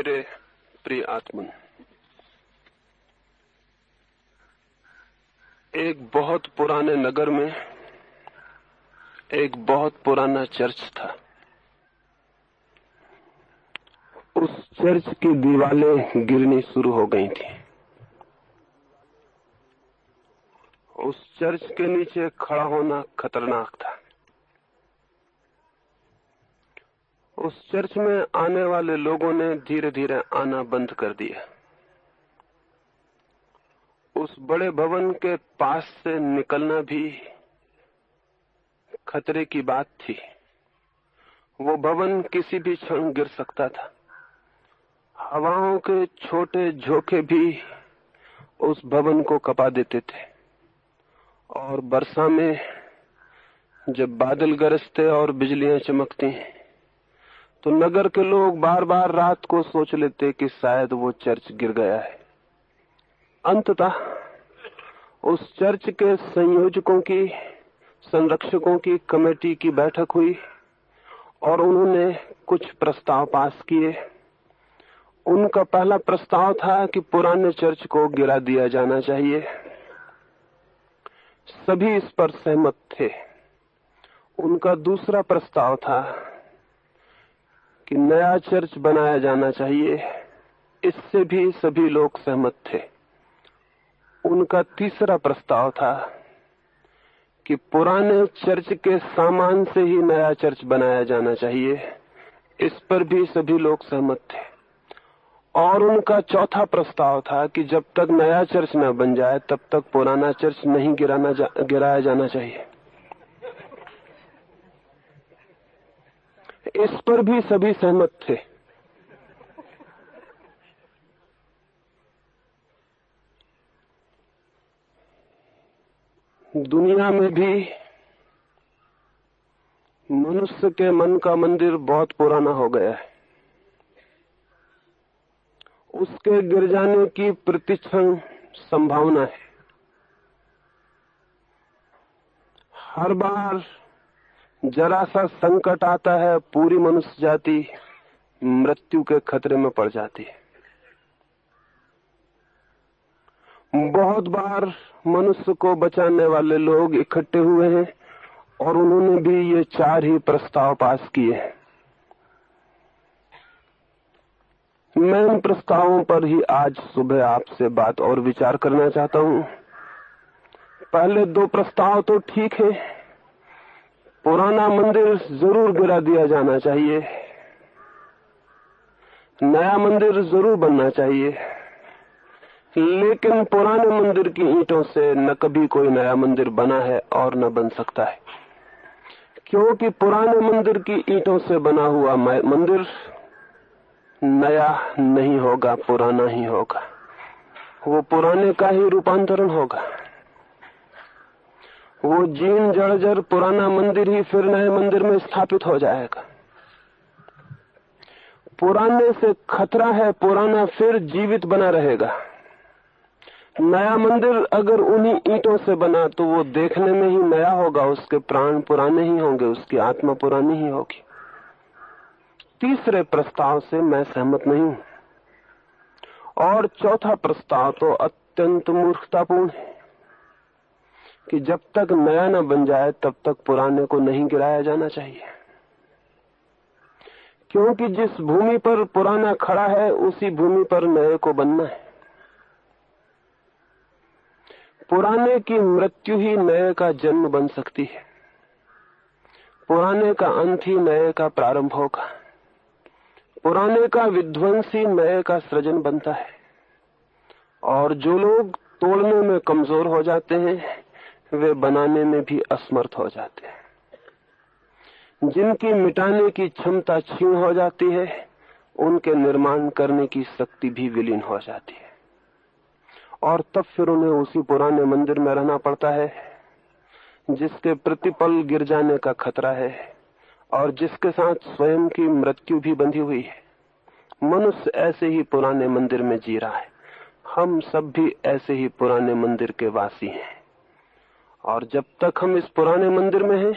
मेरे प्रिय आत्मन, एक बहुत पुराने नगर में एक बहुत पुराना चर्च था। उस चर्च की दीवारें गिरनी शुरू हो गई थी। उस चर्च के नीचे खड़ा होना खतरनाक था। उस चर्च में आने वाले लोगों ने धीरे धीरे आना बंद कर दिया। उस बड़े भवन के पास से निकलना भी खतरे की बात थी। वो भवन किसी भी क्षण गिर सकता था। हवाओं के छोटे झोंके भी उस भवन को कपा देते थे। और वर्षा में जब बादल गरजते और बिजलियां चमकती तो नगर के लोग बार बार रात को सोच लेते कि शायद वो चर्च गिर गया है। अंततः उस चर्च के संयोजकों की, संरक्षकों की कमेटी की बैठक हुई और उन्होंने कुछ प्रस्ताव पास किए। उनका पहला प्रस्ताव था कि पुराने चर्च को गिरा दिया जाना चाहिए। सभी इस पर सहमत थे। उनका दूसरा प्रस्ताव था कि नया चर्च बनाया जाना चाहिए। इससे भी सभी लोग सहमत थे। उनका तीसरा प्रस्ताव था कि पुराने चर्च के सामान से ही नया चर्च बनाया जाना चाहिए। इस पर भी सभी लोग सहमत थे। और उनका चौथा प्रस्ताव था कि जब तक नया चर्च न बन जाए तब तक पुराना चर्च नहीं गिराया जाना चाहिए। इस पर भी सभी सहमत थे। दुनिया में भी मनुष्य के मन का मंदिर बहुत पुराना हो गया है। उसके गिर जाने की प्रतिक्षण संभावना है। हर बार जरा सा संकट आता है, पूरी मनुष्य जाति मृत्यु के खतरे में पड़ जाती है। बहुत बार मनुष्य को बचाने वाले लोग इकट्ठे हुए हैं और उन्होंने भी ये 4 ही प्रस्ताव पास किए हैं। मैं इन प्रस्तावों पर ही आज सुबह आपसे बात और विचार करना चाहता हूं। पहले 2 प्रस्ताव तो ठीक है। पुराना मंदिर जरूर गिरा दिया जाना चाहिए, नया मंदिर जरूर बनना चाहिए। लेकिन पुराने मंदिर की ईंटों से न कभी कोई नया मंदिर बना है और न बन सकता है, क्योंकि पुराने मंदिर की ईंटों से बना हुआ मंदिर नया नहीं होगा, पुराना ही होगा। वो पुराने का ही रूपांतरण होगा। वो जीर्ण जर्जर पुराना मंदिर ही फिर नए मंदिर में स्थापित हो जाएगा। पुराने से खतरा है, पुराना फिर जीवित बना रहेगा। नया मंदिर अगर उन्हीं ईंटों से बना तो वो देखने में ही नया होगा, उसके प्राण पुराने ही होंगे, उसकी आत्मा पुरानी ही होगी। तीसरे प्रस्ताव से मैं सहमत नहीं हूं। और चौथा प्रस्ताव तो अत्यंत मूर्खतापूर्ण है कि जब तक नया न बन जाए तब तक पुराने को नहीं गिराया जाना चाहिए, क्योंकि जिस भूमि पर पुराना खड़ा है उसी भूमि पर नए को बनना है। पुराने की मृत्यु ही नए का जन्म बन सकती है। पुराने का अंत ही नए का प्रारंभ होगा। पुराने का विध्वंस ही नए का सृजन बनता है। और जो लोग तोड़ने में कमजोर हो जाते हैं वे बनाने में भी असमर्थ हो जाते हैं। जिनकी मिटाने की क्षमता क्षीण हो जाती है उनके निर्माण करने की शक्ति भी विलीन हो जाती है। और तब फिर उन्हें उसी पुराने मंदिर में रहना पड़ता है जिसके प्रतिपल गिर जाने का खतरा है और जिसके साथ स्वयं की मृत्यु भी बंधी हुई है। मनुष्य ऐसे ही पुराने मंदिर में जी रहा है। हम सब भी ऐसे ही पुराने मंदिर के वासी हैं। और जब तक हम इस पुराने मंदिर में हैं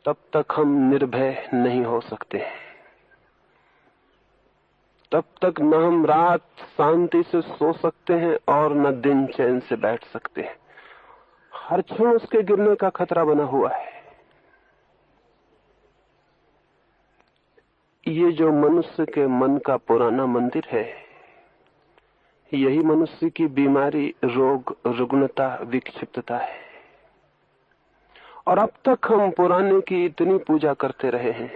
तब तक हम निर्भय नहीं हो सकते। तब तक न हम रात शांति से सो सकते हैं और न दिन चैन से बैठ सकते हैं। हर क्षण उसके गिरने का खतरा बना हुआ है। ये जो मनुष्य के मन का पुराना मंदिर है, यही मनुष्य की बीमारी, रोग, रुग्णता, विक्षिप्तता है। और अब तक हम पुराने की इतनी पूजा करते रहे हैं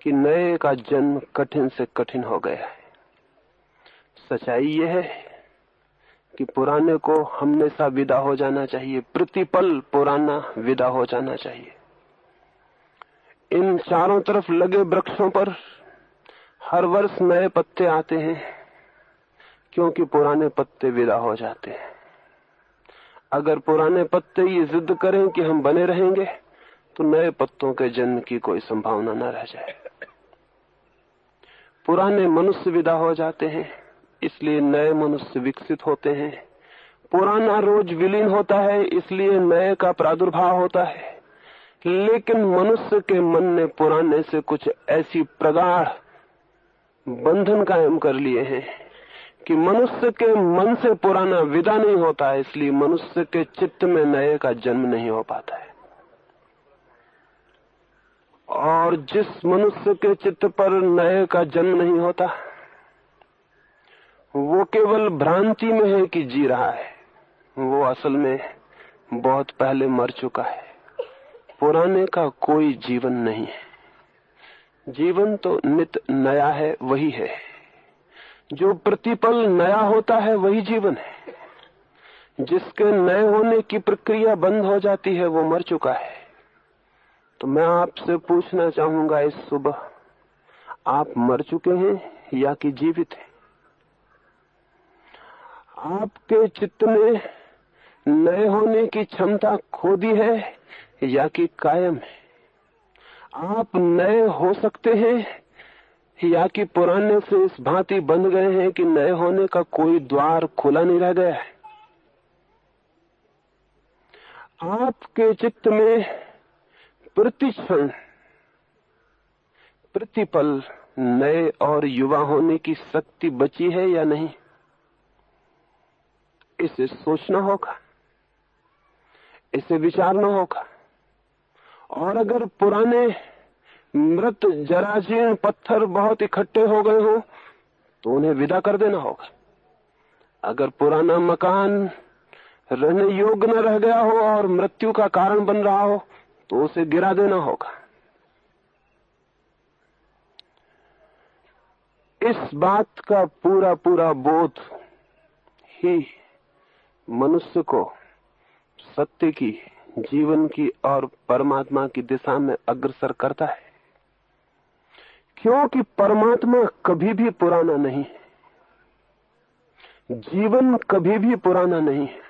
कि नए का जन्म कठिन से कठिन हो गया है। सच्चाई यह है कि पुराने को हमेशा विदा हो जाना चाहिए, प्रतिपल पुराना विदा हो जाना चाहिए। इन चारों तरफ लगे वृक्षों पर हर वर्ष नए पत्ते आते हैं, क्योंकि पुराने पत्ते विदा हो जाते हैं। अगर पुराने पत्ते ये जिद करें कि हम बने रहेंगे, तो नए पत्तों के जन्म की कोई संभावना न रह जाए। पुराने मनुष्य विदा हो जाते हैं, इसलिए नए मनुष्य विकसित होते हैं। पुराना रोज विलीन होता है, इसलिए नए का प्रादुर्भाव होता है। लेकिन मनुष्य के मन ने पुराने से कुछ ऐसी प्रगाढ़ बंधन कायम कर लिए हैं कि मनुष्य के मन से पुराना विदा नहीं होता है, इसलिए मनुष्य के चित्त में नए का जन्म नहीं हो पाता है। और जिस मनुष्य के चित्त पर नए का जन्म नहीं होता, वो केवल भ्रांति में है कि जी रहा है। वो असल में बहुत पहले मर चुका है। पुराने का कोई जीवन नहीं है। जीवन तो नित नया है, वही है। जो प्रतिपल नया होता है वही जीवन है। जिसके नए होने की प्रक्रिया बंद हो जाती है वो मर चुका है। तो मैं आपसे पूछना चाहूंगा इस सुबह, आप मर चुके हैं या कि जीवित हैं? आपके चित्त ने नए होने की क्षमता खो दी है या कि कायम है? आप नए हो सकते हैं या कि पुराने से इस भांति बंध गए हैं कि नए होने का कोई द्वार खुला नहीं रह गया है? आपके चित्त में प्रतिक्षण, प्रतिपल नए और युवा होने की शक्ति बची है या नहीं? इसे सोचना होगा, इसे विचारना होगा। और अगर पुराने मृत जराजीर्ण पत्थर बहुत इकट्ठे हो गए हो तो उन्हें विदा कर देना होगा। अगर पुराना मकान रहने योग्य न रह गया हो और मृत्यु का कारण बन रहा हो तो उसे गिरा देना होगा। इस बात का पूरा पूरा बोध ही मनुष्य को सत्य की, जीवन की और परमात्मा की दिशा में अग्रसर करता है। क्योंकि परमात्मा कभी भी पुराना नहीं है, जीवन कभी भी पुराना नहीं है,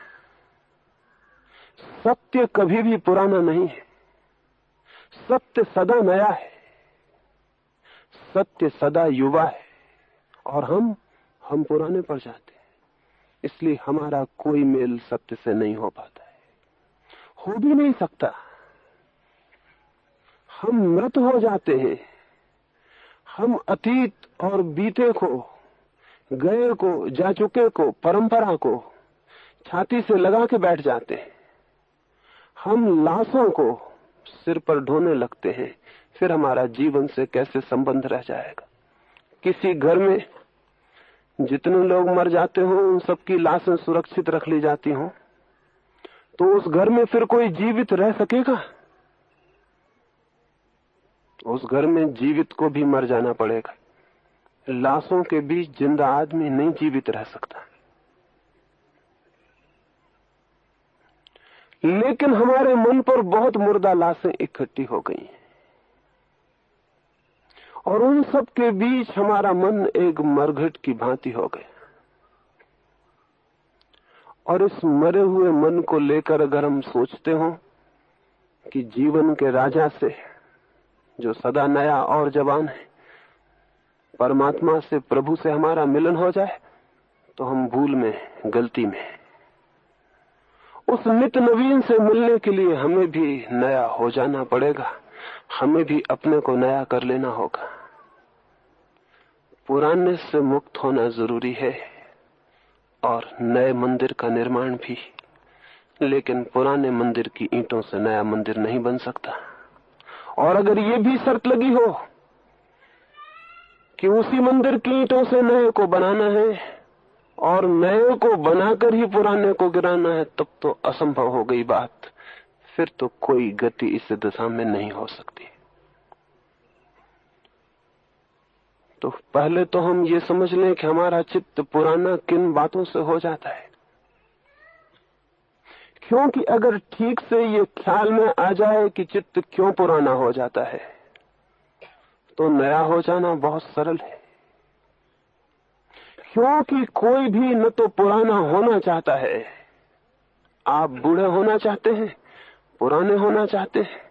सत्य कभी भी पुराना नहीं है। सत्य सदा नया है, सत्य सदा युवा है। और हम पुराने पड़ जाते हैं, इसलिए हमारा कोई मेल सत्य से नहीं हो पाता है, हो भी नहीं सकता। हम मृत हो जाते हैं। हम अतीत और बीते को, गए को, जा चुके को, परंपरा को छाती से लगा के बैठ जाते हैं। हम लाशों को सिर पर ढोने लगते हैं। फिर हमारा जीवन से कैसे संबंध रह जाएगा? किसी घर में जितने लोग मर जाते हो उन सबकी लाशें सुरक्षित रख ली जाती हो, तो उस घर में फिर कोई जीवित रह सकेगा? उस घर में जीवित को भी मर जाना पड़ेगा। लाशों के बीच जिंदा आदमी नहीं जीवित रह सकता। लेकिन हमारे मन पर बहुत मुर्दा लाशें इकट्ठी हो गई हैं, और उन सब के बीच हमारा मन एक मरघट की भांति हो गया। और इस मरे हुए मन को लेकर अगर हम सोचते हो कि जीवन के राजा से, जो सदा नया और जवान है, परमात्मा से, प्रभु से हमारा मिलन हो जाए, तो हम भूल में, गलती में। उस नित्य नवीन से मिलने के लिए हमें भी नया हो जाना पड़ेगा, हमें भी अपने को नया कर लेना होगा। पुराने से मुक्त होना जरूरी है और नए मंदिर का निर्माण भी, लेकिन पुराने मंदिर की ईंटों से नया मंदिर नहीं बन सकता। और अगर ये भी शर्त लगी हो कि उसी मंदिर की ईंटों से नए को बनाना है और नए को बनाकर ही पुराने को गिराना है, तब तो असंभव हो गई बात। फिर तो कोई गति इस दिशा में नहीं हो सकती। तो पहले तो हम ये समझ लें कि हमारा चित्त पुराना किन बातों से हो जाता है, क्योंकि अगर ठीक से ये ख्याल में आ जाए कि चित्त क्यों पुराना हो जाता है, तो नया हो जाना बहुत सरल है। क्योंकि कोई भी न तो पुराना होना चाहता है। आप बूढ़े होना चाहते हैं, पुराने होना चाहते हैं,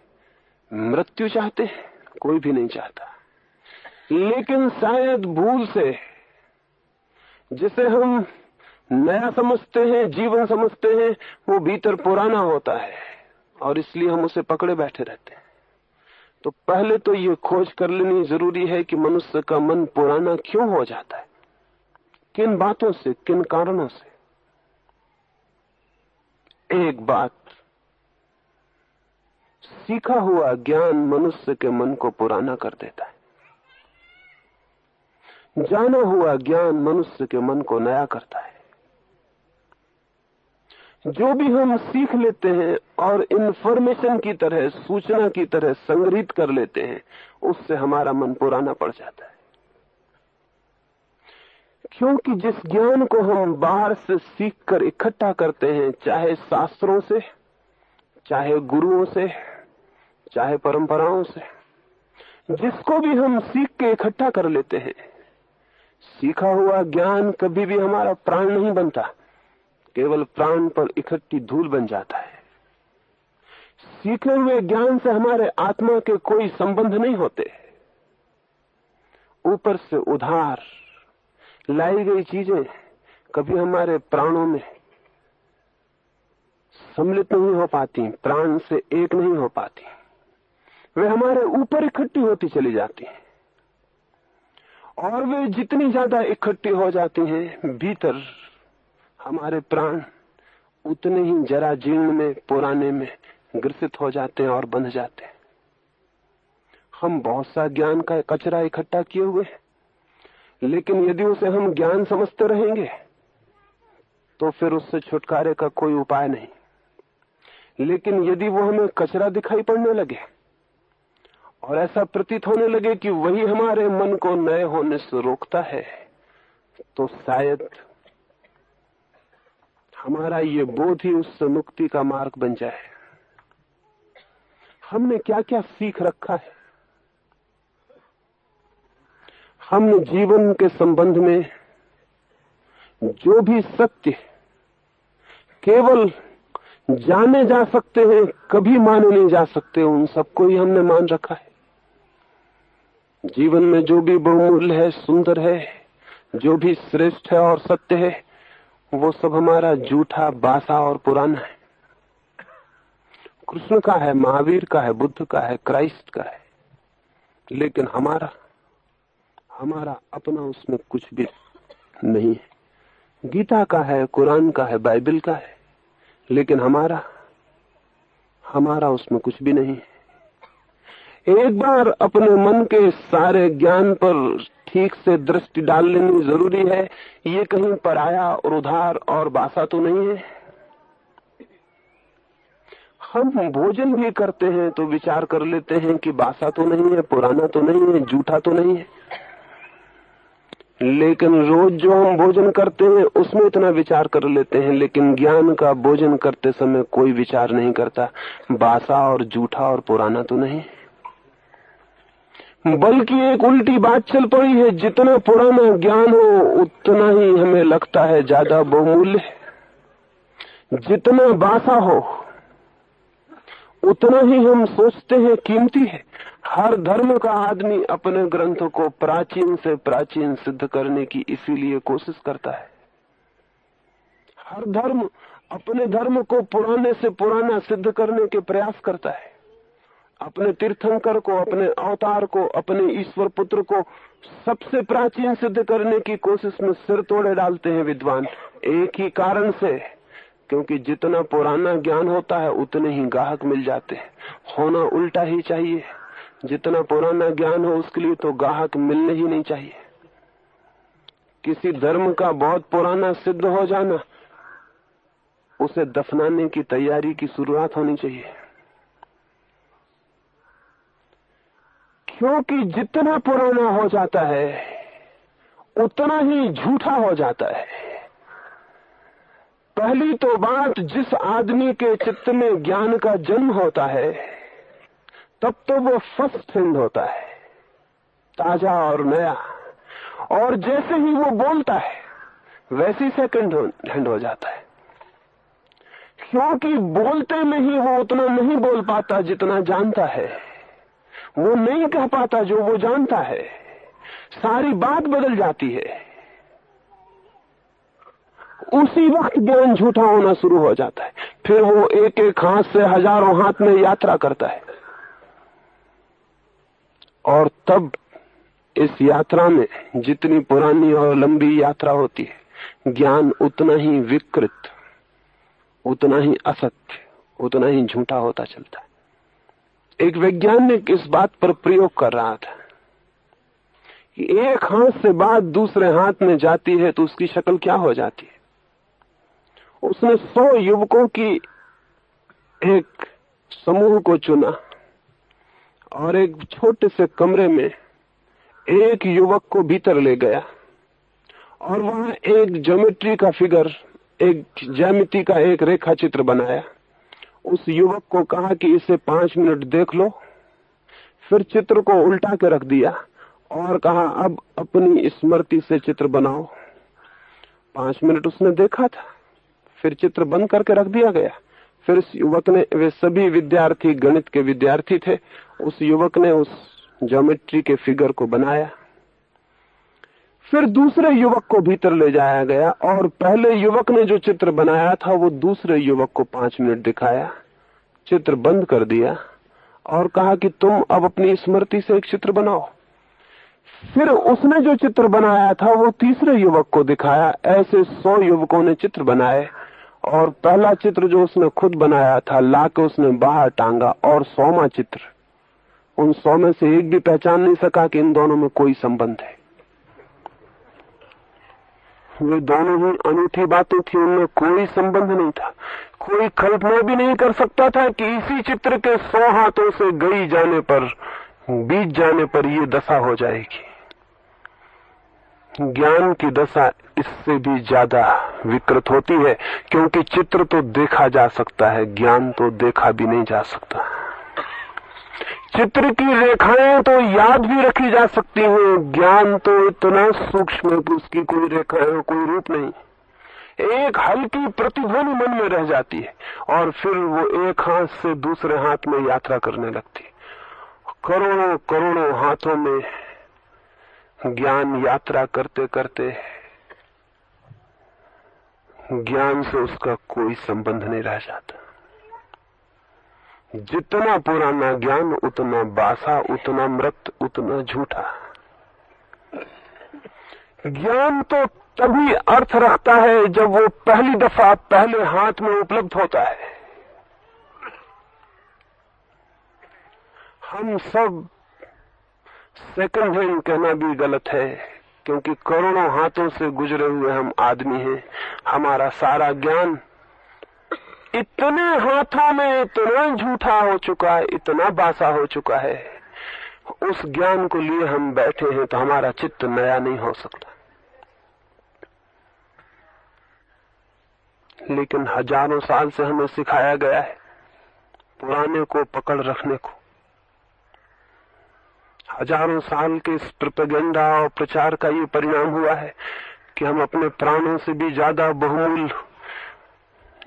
मृत्यु चाहते हैं, कोई भी नहीं चाहता। लेकिन शायद भूल से जिसे हम नया समझते हैं, जीवन समझते हैं, वो भीतर पुराना होता है और इसलिए हम उसे पकड़े बैठे रहते हैं। तो पहले तो ये खोज कर लेनी जरूरी है कि मनुष्य का मन पुराना क्यों हो जाता है, किन बातों से, किन कारणों से। एक बात, सीखा हुआ ज्ञान मनुष्य के मन को पुराना कर देता है। जाना हुआ ज्ञान मनुष्य के मन को नया करता है। जो भी हम सीख लेते हैं और इंफॉर्मेशन की तरह, सूचना की तरह संग्रहित कर लेते हैं, उससे हमारा मन पुराना पड़ जाता है। क्योंकि जिस ज्ञान को हम बाहर से सीखकर इकट्ठा करते हैं, चाहे शास्त्रों से, चाहे गुरुओं से, चाहे परंपराओं से, जिसको भी हम सीख के इकट्ठा कर लेते हैं, सीखा हुआ ज्ञान कभी भी हमारा प्राण नहीं बनता, केवल प्राण पर इकट्ठी धूल बन जाता है। सीखे हुए ज्ञान से हमारे आत्मा के कोई संबंध नहीं होते। ऊपर से उधार लाई गई चीजें कभी हमारे प्राणों में सम्मिलित नहीं हो पाती, प्राण से एक नहीं हो पाती। वे हमारे ऊपर इकट्ठी होती चली जाती हैं और वे जितनी ज्यादा इकट्ठी हो जाती हैं, भीतर हमारे प्राण उतने ही जरा जीर्ण में, पुराने में ग्रसित हो जाते हैं और बंध जाते हैं। हम बहुत सा ज्ञान का कचरा इकट्ठा किए हुए हैं, लेकिन यदि उसे हम ज्ञान समझते रहेंगे तो फिर उससे छुटकारे का कोई उपाय नहीं। लेकिन यदि वो हमें कचरा दिखाई पड़ने लगे और ऐसा प्रतीत होने लगे कि वही हमारे मन को नए होने से रोकता है, तो शायद हमारा ये बोध ही उससे मुक्ति का मार्ग बन जाए। हमने क्या क्या सीख रखा है। हमने जीवन के संबंध में जो भी सत्य केवल जाने जा सकते हैं, कभी माने नहीं जा सकते, उन सबको ही हमने मान रखा है। जीवन में जो भी बहुमूल्य है, सुंदर है, जो भी श्रेष्ठ है और सत्य है, वो सब हमारा झूठा, बासा और पुराना है। कृष्ण का है, महावीर का है, बुद्ध का है, क्राइस्ट का है, लेकिन हमारा अपना उसमें कुछ भी नहीं है। गीता का है, कुरान का है, बाइबल का है, लेकिन हमारा उसमें कुछ भी नहीं है। एक बार अपने मन के सारे ज्ञान पर ठीक से दृष्टि डाल लेनी जरूरी है। ये कहीं पराया और उधार और बासा तो नहीं है। हम भोजन भी करते हैं तो विचार कर लेते हैं कि बासा तो नहीं है, पुराना तो नहीं है, झूठा तो नहीं है। लेकिन रोज जो हम भोजन करते हैं उसमें इतना विचार कर लेते हैं, लेकिन ज्ञान का भोजन करते समय कोई विचार नहीं करता, बासा और झूठा और पुराना तो नहीं। बल्कि एक उल्टी बात चल पड़ी है, जितना पुराना ज्ञान हो उतना ही हमें लगता है ज्यादा बहुमूल्य है, जितना बासा हो उतना ही हम सोचते हैं कीमती है। हर धर्म का आदमी अपने ग्रंथों को प्राचीन से प्राचीन सिद्ध करने की इसीलिए कोशिश करता है। हर धर्म अपने धर्म को पुराने से पुराना सिद्ध करने के प्रयास करता है। अपने तीर्थंकर को, अपने अवतार को, अपने ईश्वर पुत्र को सबसे प्राचीन सिद्ध करने की कोशिश में सिर तोड़े डालते हैं विद्वान। एक ही कारण से, क्योंकि जितना पुराना ज्ञान होता है उतने ही ग्राहक मिल जाते हैं। होना उल्टा ही चाहिए, जितना पुराना ज्ञान हो उसके लिए तो ग्राहक मिलने ही नहीं चाहिए। किसी धर्म का बहुत पुराना सिद्ध हो जाना, उसे दफनाने की तैयारी की शुरुआत होनी चाहिए, क्योंकि जितना पुराना हो जाता है उतना ही झूठा हो जाता है। पहली तो बात, जिस आदमी के चित्त में ज्ञान का जन्म होता है तब तो वो फर्स्ट हैंड होता है, ताजा और नया, और जैसे ही वो बोलता है वैसे ही सेकंड हैंड हो जाता है, क्योंकि बोलते में ही वो उतना नहीं बोल पाता जितना जानता है, वो नहीं कह पाता जो वो जानता है, सारी बात बदल जाती है। उसी वक्त ज्ञान झूठा होना शुरू हो जाता है। फिर वो एक एक हाथ से हजारों हाथ में यात्रा करता है, और तब इस यात्रा में जितनी पुरानी और लंबी यात्रा होती है, ज्ञान उतना ही विकृत, उतना ही असत्य, उतना ही झूठा होता चलता है। एक वैज्ञानिक इस बात पर प्रयोग कर रहा था कि एक हाथ से बात दूसरे हाथ में जाती है तो उसकी शक्ल क्या हो जाती है। उसने 100 युवकों की एक समूह को चुना और एक छोटे से कमरे में एक युवक को भीतर ले गया और वहां एक ज्योमेट्री का फिगर, एक ज्यामिति का एक रेखा चित्र बनाया। उस युवक को कहा कि इसे 5 मिनट देख लो, फिर चित्र को उल्टा के रख दिया और कहा अब अपनी स्मृति से चित्र बनाओ। 5 मिनट उसने देखा था, फिर चित्र बंद करके रख दिया गया। फिर इस युवक ने, वे सभी विद्यार्थी गणित के विद्यार्थी थे, उस युवक ने उस ज्योमेट्री के फिगर को बनाया। फिर दूसरे युवक को भीतर ले जाया गया और पहले युवक ने जो चित्र बनाया था वो दूसरे युवक को 5 मिनट दिखाया, चित्र बंद कर दिया और कहा कि तुम अब अपनी स्मृति से एक चित्र बनाओ। फिर उसने जो चित्र बनाया था वो तीसरे युवक को दिखाया। ऐसे 100 युवकों ने चित्र बनाए और पहला चित्र जो उसने खुद बनाया था लाके उसने बाहर टांगा, और 100वां चित्र, उन 100 में से एक भी पहचान नहीं सका कि इन दोनों में कोई संबंध है। वे दोनों ही अनूठी बातें थी, उनमें कोई संबंध नहीं था। कोई कल्पना भी नहीं कर सकता था कि इसी चित्र के 100 हाथों से गई जाने पर, बीत जाने पर ये दशा हो जाएगी। ज्ञान की दशा इससे भी ज्यादा विकृत होती है, क्योंकि चित्र तो देखा जा सकता है, ज्ञान तो देखा भी नहीं जा सकता। चित्र की रेखाएं तो याद भी रखी जा सकती हैं, ज्ञान तो इतना सूक्ष्म है कि उसकी कोई रेखाएं, कोई रूप नहीं। एक हल्की प्रतिध्वनि मन में रह जाती है और फिर वो एक हाथ से दूसरे हाथ में यात्रा करने लगती है। करोड़ों करोड़ों हाथों में ज्ञान यात्रा करते करते ज्ञान से उसका कोई संबंध नहीं रह जाता। जितना पुराना ज्ञान उतना बासा, उतना मृत, उतना झूठा। ज्ञान तो तभी अर्थ रखता है जब वो पहली दफा पहले हाथ में उपलब्ध होता है। हम सब सेकंड हैंड कहना भी गलत है, क्योंकि करोड़ों हाथों से गुजरे हुए हम आदमी हैं। हमारा सारा ज्ञान इतने हाथों में इतना झूठा हो चुका है, इतना बासा हो चुका है। उस ज्ञान को लिए हम बैठे हैं तो हमारा चित्त नया नहीं हो सकता। लेकिन हजारों साल से हमें सिखाया गया है पुराने को पकड़ रखने को। हजारों साल के इस प्रोपेगेंडा और प्रचार का ये परिणाम हुआ है कि हम अपने प्राणों से भी ज्यादा बहुमूल्य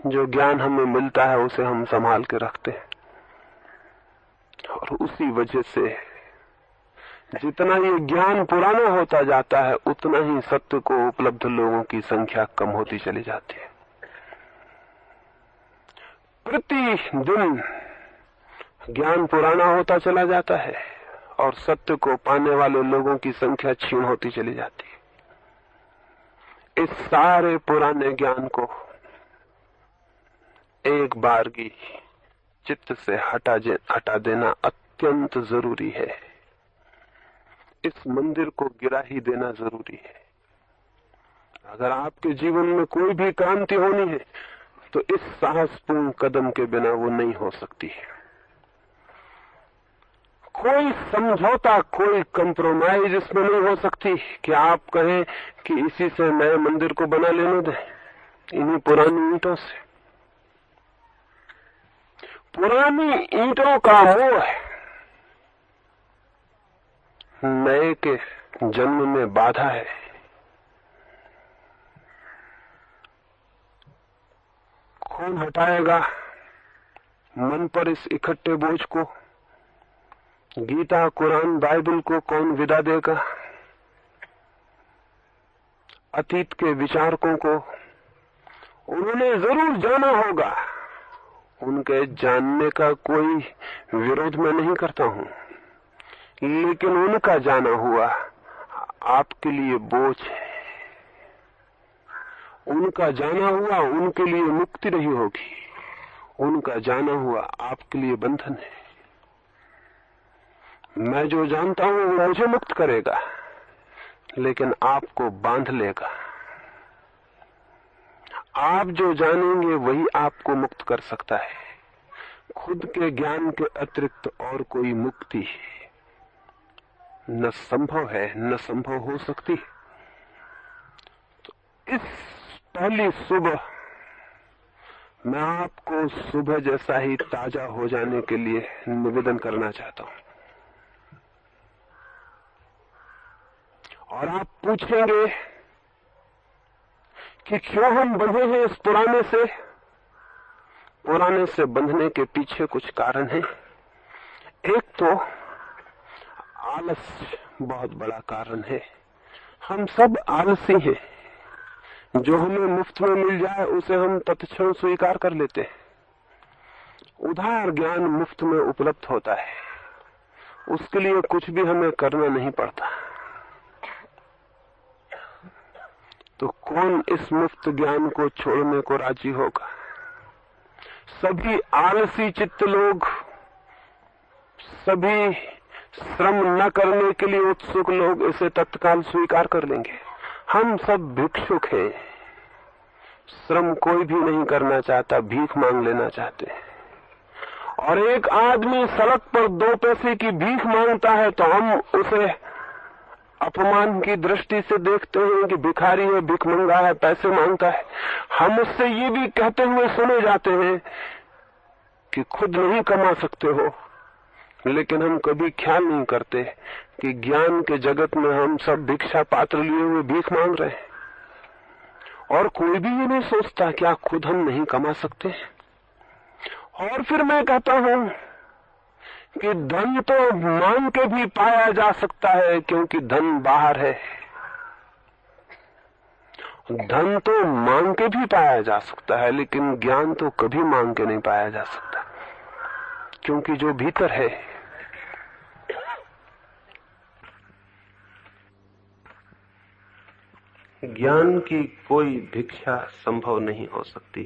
जो ज्ञान हमें मिलता है उसे हम संभाल के रखते हैं। और उसी वजह से जितना ये ज्ञान पुराना होता जाता है उतना ही सत्य को उपलब्ध लोगों की संख्या कम होती चली जाती है। प्रतिदिन ज्ञान पुराना होता चला जाता है और सत्य को पाने वाले लोगों की संख्या क्षीण होती चली जाती है। इस सारे पुराने ज्ञान को एक बारगी चित्त से हटा देना अत्यंत जरूरी है। इस मंदिर को गिरा ही देना जरूरी है। अगर आपके जीवन में कोई भी क्रांति होनी है तो इस साहसपूर्ण कदम के बिना वो नहीं हो सकती है। कोई समझौता, कोई कंप्रोमाइज इसमें नहीं हो सकती कि आप कहें कि इसी से नए मंदिर को बना लेने दें, इन्हीं पुरानी ईंटों से। पुरानी ईंटों का मोह नए के जन्म में बाधा है। कौन हटाएगा मन पर इस इकट्ठे बोझ को? गीता, कुरान, बाइबल को कौन विदा देगा? अतीत के विचारकों को उन्होंने जरूर जाना होगा। उनके जानने का कोई विरोध मैं नहीं करता हूं, लेकिन उनका जाना हुआ आपके लिए बोझ है। उनका जाना हुआ उनके लिए मुक्ति नहीं होगी, उनका जाना हुआ आपके लिए बंधन है। मैं जो जानता हूं वो मुझे मुक्त करेगा, लेकिन आपको बांध लेगा। आप जो जानेंगे वही आपको मुक्त कर सकता है। खुद के ज्ञान के अतिरिक्त और कोई मुक्ति न संभव है, न संभव हो सकती। तो इस पहली सुबह मैं आपको सुबह जैसा ही ताजा हो जाने के लिए निवेदन करना चाहता हूं। और आप पूछेंगे कि क्यों हम बंधे हैं इस पुराने से? पुराने से बंधने के पीछे कुछ कारण है। एक तो आलस बहुत बड़ा कारण है। हम सब आलसी हैं। जो हमें मुफ्त में मिल जाए उसे हम तत्क्षण स्वीकार कर लेते हैं। उधार ज्ञान मुफ्त में उपलब्ध होता है, उसके लिए कुछ भी हमें करना नहीं पड़ता। तो कौन इस मुफ्त ज्ञान को छोड़ने को राजी होगा? सभी आलसी चित्त लोग, सभी श्रम न करने के लिए उत्सुक लोग इसे तत्काल स्वीकार कर लेंगे। हम सब भिक्षुक हैं। श्रम कोई भी नहीं करना चाहता, भीख मांग लेना चाहते हैं। और एक आदमी सड़क पर 2 पैसे की भीख मांगता है तो हम उसे अपमान की दृष्टि से देखते हैं कि भिखारी है, भिखमंगा है, पैसे मांगता है। हम उससे ये भी कहते हुए सुने जाते हैं कि खुद नहीं कमा सकते हो, लेकिन हम कभी ख्याल नहीं करते कि ज्ञान के जगत में हम सब भिक्षा पात्र लिए हुए भीख मांग रहे हैं। और कोई भी ये नहीं सोचता क्या खुद हम नहीं कमा सकते। और फिर मैं कहता हूं कि धन तो मांग के भी पाया जा सकता है, क्योंकि धन बाहर है। धन तो मांग के भी पाया जा सकता है, लेकिन ज्ञान तो कभी मांग के नहीं पाया जा सकता, क्योंकि जो भीतर है ज्ञान की कोई भिक्षा संभव नहीं हो सकती।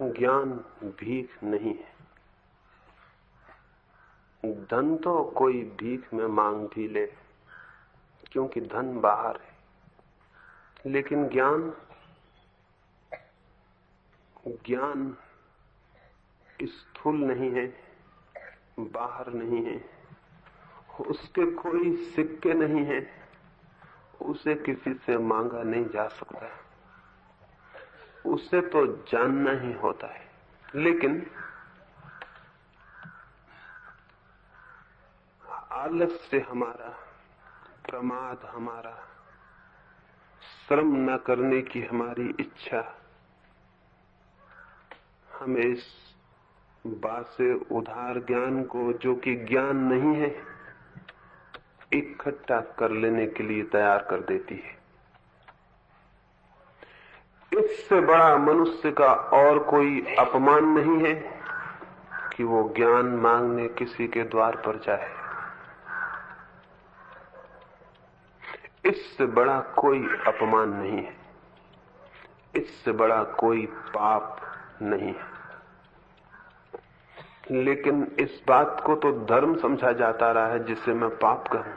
ज्ञान भीख नहीं है। धन तो कोई भीख में मांग भी ले, क्योंकि धन बाहर है, लेकिन ज्ञान स्थूल नहीं है, बाहर नहीं है, उसके कोई सिक्के नहीं है, उसे किसी से मांगा नहीं जा सकता, उसे तो जानना ही होता है। लेकिन आलस्य हमारा, प्रमाद हमारा, श्रम न करने की हमारी इच्छा हमें इस बासे उधार ज्ञान को, जो कि ज्ञान नहीं है, इकट्ठा कर लेने के लिए तैयार कर देती है। इससे बड़ा मनुष्य का और कोई अपमान नहीं है कि वो ज्ञान मांगने किसी के द्वार पर जाए। इससे बड़ा कोई अपमान नहीं है, इससे बड़ा कोई पाप नहीं है। लेकिन इस बात को तो धर्म समझा जाता रहा है जिसे मैं पाप कहूं।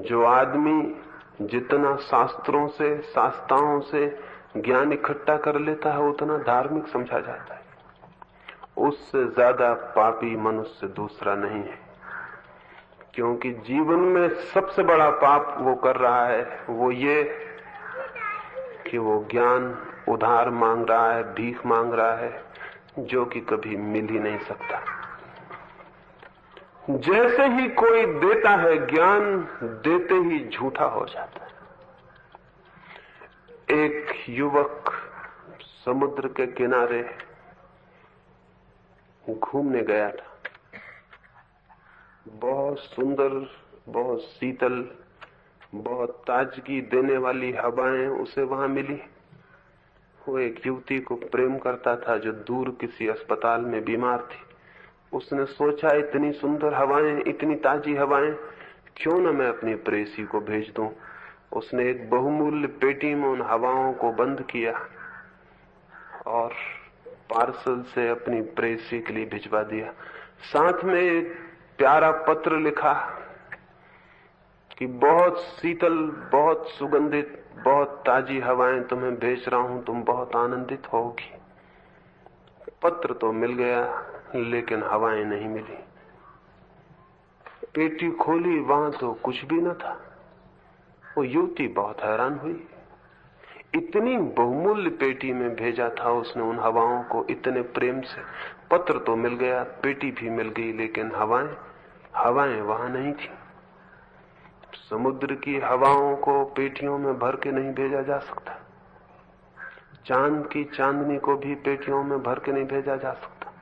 जो आदमी जितना शास्त्रों से, शास्त्राओं से ज्ञान इकट्ठा कर लेता है उतना धार्मिक समझा जाता है। उससे ज्यादा पापी मनुष्य दूसरा नहीं है, क्योंकि जीवन में सबसे बड़ा पाप वो कर रहा है वो ये कि वो ज्ञान उधार मांग रहा है, भीख मांग रहा है, जो कि कभी मिल ही नहीं सकता। जैसे ही कोई देता है ज्ञान, देते ही झूठा हो जाता है। एक युवक समुद्र के किनारे घूमने गया था। बहुत सुंदर, बहुत शीतल, बहुत ताजगी देने वाली हवाएं उसे वहां मिली। वो एक युवती को प्रेम करता था जो दूर किसी अस्पताल में बीमार थी। उसने सोचा, इतनी सुंदर हवाएं, इतनी ताजी हवाएं, क्यों न मैं अपनी प्रेयसी को भेज दूं। उसने एक बहुमूल्य पेटी में उन हवाओं को बंद किया और पार्सल से अपनी प्रेयसी के लिए भिजवा दिया। साथ में एक प्यारा पत्र लिखा कि बहुत शीतल, बहुत सुगंधित, बहुत ताजी हवाएं तुम्हें भेज रहा हूं, तुम बहुत आनंदित होगी। पत्र तो मिल गया लेकिन हवाएं नहीं मिली। पेटी खोली, वहां तो कुछ भी न था। वो युवती बहुत हैरान हुई। इतनी बहुमूल्य पेटी में भेजा था उसने उन हवाओं को इतने प्रेम से। पत्र तो मिल गया, पेटी भी मिल गई, लेकिन हवाएं वहां नहीं थी। समुद्र की हवाओं को पेटियों में भर के नहीं भेजा जा सकता। चांद की चांदनी को भी पेटियों में भर के नहीं भेजा जा सकता।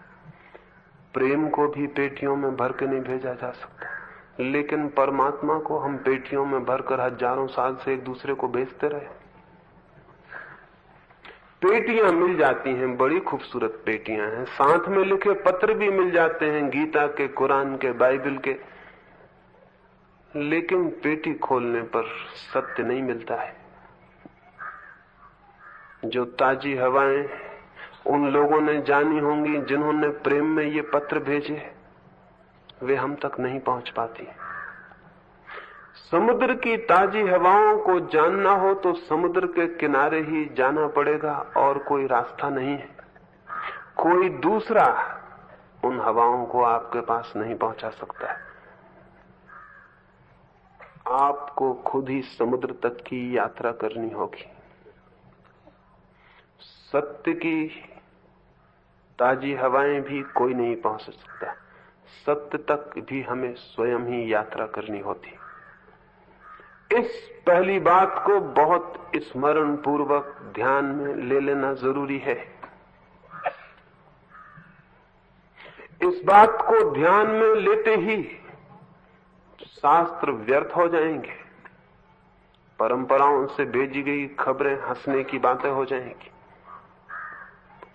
प्रेम को भी पेटियों में भर के नहीं भेजा जा सकता। लेकिन परमात्मा को हम पेटियों में भरकर हजारों साल से एक दूसरे को भेजते रहे। पेटियां मिल जाती हैं, बड़ी खूबसूरत पेटियां हैं। साथ में लिखे पत्र भी मिल जाते हैं, गीता के, कुरान के, बाइबल के। लेकिन पेटी खोलने पर सत्य नहीं मिलता है। जो ताजी हवाएं उन लोगों ने जानी होंगी जिन्होंने प्रेम में ये पत्र भेजे, वे हम तक नहीं पहुंच पाती। समुद्र की ताजी हवाओं को जानना हो तो समुद्र के किनारे ही जाना पड़ेगा और कोई रास्ता नहीं है। कोई दूसरा उन हवाओं को आपके पास नहीं पहुंचा सकता है। आपको खुद ही समुद्र तक की यात्रा करनी होगी। सत्य की ताजी हवाएं भी कोई नहीं पहुंच सकता। सत्य तक भी हमें स्वयं ही यात्रा करनी होती। इस पहली बात को बहुत स्मरण पूर्वक ध्यान में ले लेना जरूरी है। इस बात को ध्यान में लेते ही शास्त्र व्यर्थ हो जाएंगे, परंपराओं से भेजी गई खबरें हंसने की बातें हो जाएंगी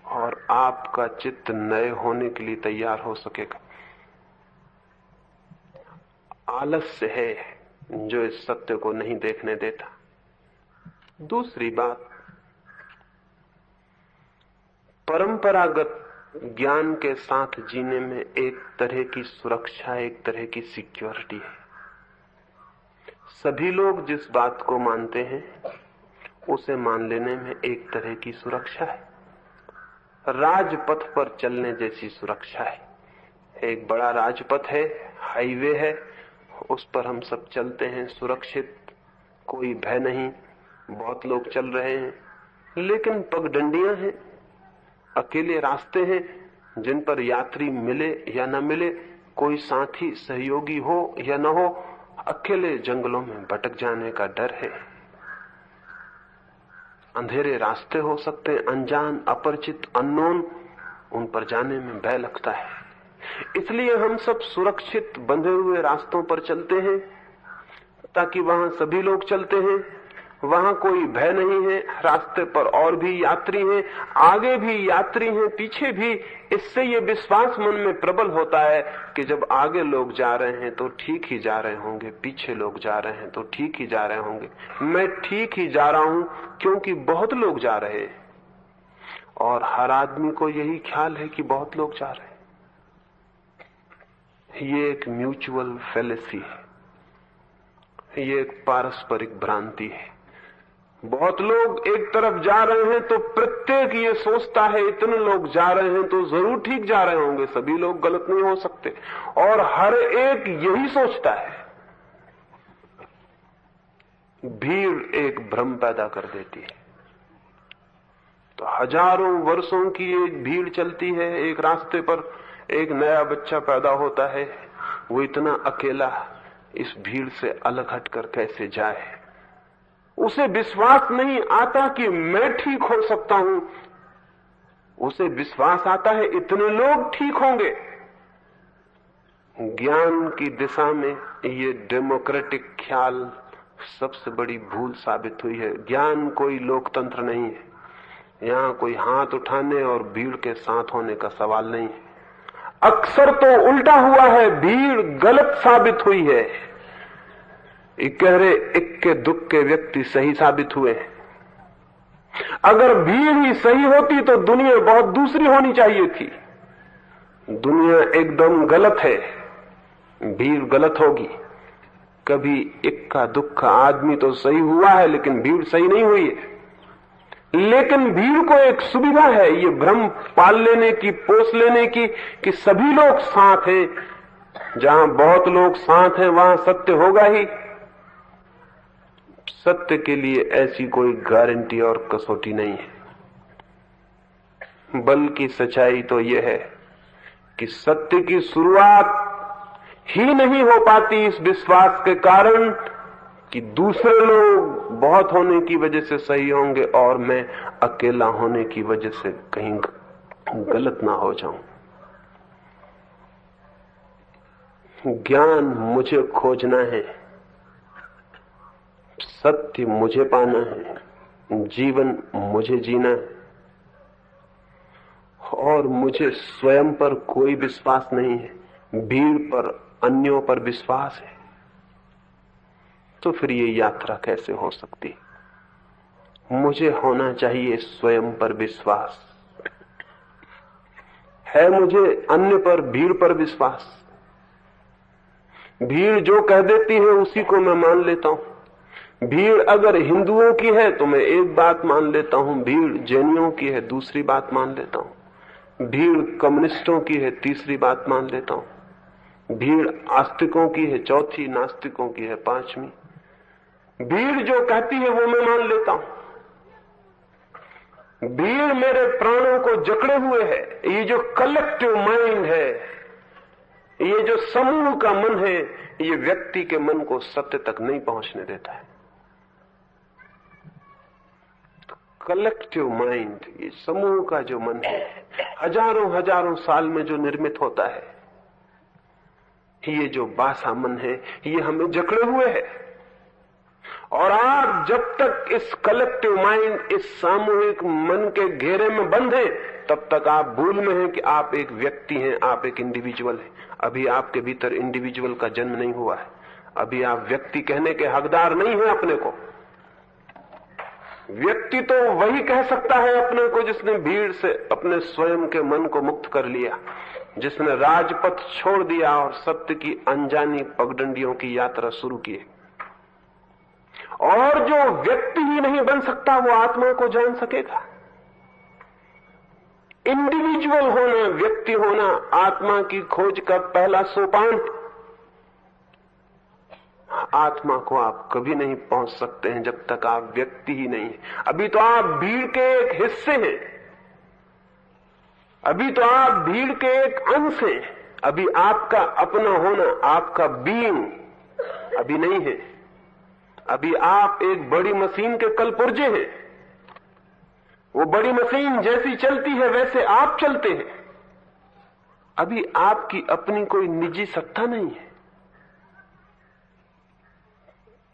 और आपका चित्त नए होने के लिए तैयार हो सकेगा। आलस्य है जो इस सत्य को नहीं देखने देता। दूसरी बात, परंपरागत ज्ञान के साथ जीने में एक तरह की सुरक्षा, एक तरह की सिक्योरिटी है। सभी लोग जिस बात को मानते हैं उसे मान लेने में एक तरह की सुरक्षा है। राजपथ पर चलने जैसी सुरक्षा है। एक बड़ा राजपथ है, हाईवे है, उस पर हम सब चलते हैं सुरक्षित, कोई भय नहीं, बहुत लोग चल रहे हैं। लेकिन पगडंडियां हैं, अकेले रास्ते हैं जिन पर यात्री मिले या न मिले, कोई साथी सहयोगी हो या न हो, अकेले जंगलों में भटक जाने का डर है। अंधेरे रास्ते हो सकते हैं, अनजान, अपरिचित, अननोन, उन पर जाने में भय लगता है। इसलिए हम सब सुरक्षित बंधे हुए रास्तों पर चलते हैं ताकि वहां सभी लोग चलते हैं, वहां कोई भय नहीं है, रास्ते पर और भी यात्री हैं, आगे भी यात्री हैं, पीछे भी। इससे ये विश्वास मन में प्रबल होता है कि जब आगे लोग जा रहे हैं तो ठीक ही जा रहे होंगे, पीछे लोग जा रहे हैं तो ठीक ही जा रहे होंगे, मैं ठीक ही जा रहा हूं क्योंकि बहुत लोग जा रहे हैं। और हर आदमी को यही ख्याल है कि बहुत लोग जा रहे हैं। ये एक म्यूचुअल फैलेसी है, ये एक पारस्परिक भ्रांति है। बहुत लोग एक तरफ जा रहे हैं तो प्रत्येक ये सोचता है इतने लोग जा रहे हैं तो जरूर ठीक जा रहे होंगे, सभी लोग गलत नहीं हो सकते। और हर एक यही सोचता है। भीड़ एक भ्रम पैदा कर देती है। तो हजारों वर्षों की एक भीड़ चलती है, एक रास्ते पर एक नया बच्चा पैदा होता है, वो इतना अकेला इस भीड़ से अलग हटकर कैसे जाए। उसे विश्वास नहीं आता कि मैं ठीक हो सकता हूं, उसे विश्वास आता है इतने लोग ठीक होंगे। ज्ञान की दिशा में ये डेमोक्रेटिक ख्याल सबसे बड़ी भूल साबित हुई है। ज्ञान कोई लोकतंत्र नहीं है, यहां कोई हाथ उठाने और भीड़ के साथ होने का सवाल नहीं है। अक्सर तो उल्टा हुआ है, भीड़ गलत साबित हुई है, इकहरे इक्के दुक्के व्यक्ति सही साबित हुए। अगर भीड़ ही सही होती तो दुनिया बहुत दूसरी होनी चाहिए थी। दुनिया एकदम गलत है, भीड़ गलत होगी। कभी इक्का दुक्का आदमी तो सही हुआ है लेकिन भीड़ सही नहीं हुई है। लेकिन भीड़ को एक सुविधा है ये भ्रम पाल लेने की, पोस लेने की कि सभी लोग साथ हैं। जहां बहुत लोग साथ हैं वहां सत्य होगा ही। सत्य के लिए ऐसी कोई गारंटी और कसौटी नहीं है, बल्कि सच्चाई तो यह है कि सत्य की शुरुआत ही नहीं हो पाती इस विश्वास के कारण कि दूसरे लोग बहुत होने की वजह से सही होंगे और मैं अकेला होने की वजह से कहीं गलत ना हो जाऊं। ज्ञान मुझे खोजना है, सत्य मुझे पाना है, जीवन मुझे जीना है, और मुझे स्वयं पर कोई विश्वास नहीं है, भीड़ पर, अन्यों पर विश्वास है। तो फिर ये यात्रा कैसे हो सकती? मुझे होना चाहिए स्वयं पर विश्वास। है मुझे अन्य पर, भीड़ पर विश्वास। भीड़ जो कह देती है उसी को मैं मान लेता हूं। भीड़ अगर हिंदुओं की है तो मैं एक बात मान लेता हूं, भीड़ जैनियों की है दूसरी बात मान लेता हूं, भीड़ कम्युनिस्टों की है तीसरी बात मान लेता हूं, भीड़ आस्तिकों की है चौथी, नास्तिकों की है पांचवी। भीड़ जो कहती है वो मैं मान लेता हूं। भीड़ मेरे प्राणों को जकड़े हुए है। ये जो कलेक्टिव माइंड है, ये जो समूह का मन है, ये व्यक्ति के मन को सत्य तक नहीं पहुंचने देता है। कलेक्टिव माइंड, ये समूह का जो मन है, हजारों हजारों साल में जो निर्मित होता है, ये जो बासा मन है, ये हमें जकड़े हुए है। और आप जब तक इस कलेक्टिव माइंड, इस सामूहिक मन के घेरे में बंद हैं, तब तक आप भूल में हैं कि आप एक व्यक्ति हैं, आप एक इंडिविजुअल हैं। अभी आपके भीतर इंडिविजुअल का जन्म नहीं हुआ है। अभी आप व्यक्ति कहने के हकदार नहीं हैं अपने को। व्यक्ति तो वही कह सकता है अपने को जिसने भीड़ से अपने स्वयं के मन को मुक्त कर लिया, जिसने राजपथ छोड़ दिया और सत्य की अनजानी पगडंडियों की यात्रा शुरू की। और जो व्यक्ति ही नहीं बन सकता वो आत्मा को जान सकेगा। इंडिविजुअल होना, व्यक्ति होना आत्मा की खोज का पहला सोपान। आत्मा को आप कभी नहीं पहुंच सकते हैं जब तक आप व्यक्ति ही नहीं हैं। अभी तो आप भीड़ के एक हिस्से हैं, अभी तो आप भीड़ के एक अंश हैं। अभी आपका अपना होना, आपका बीइंग अभी नहीं है। अभी आप एक बड़ी मशीन के कलपुर्जे हैं। वो बड़ी मशीन जैसी चलती है वैसे आप चलते हैं। अभी आपकी अपनी कोई निजी सत्ता नहीं है।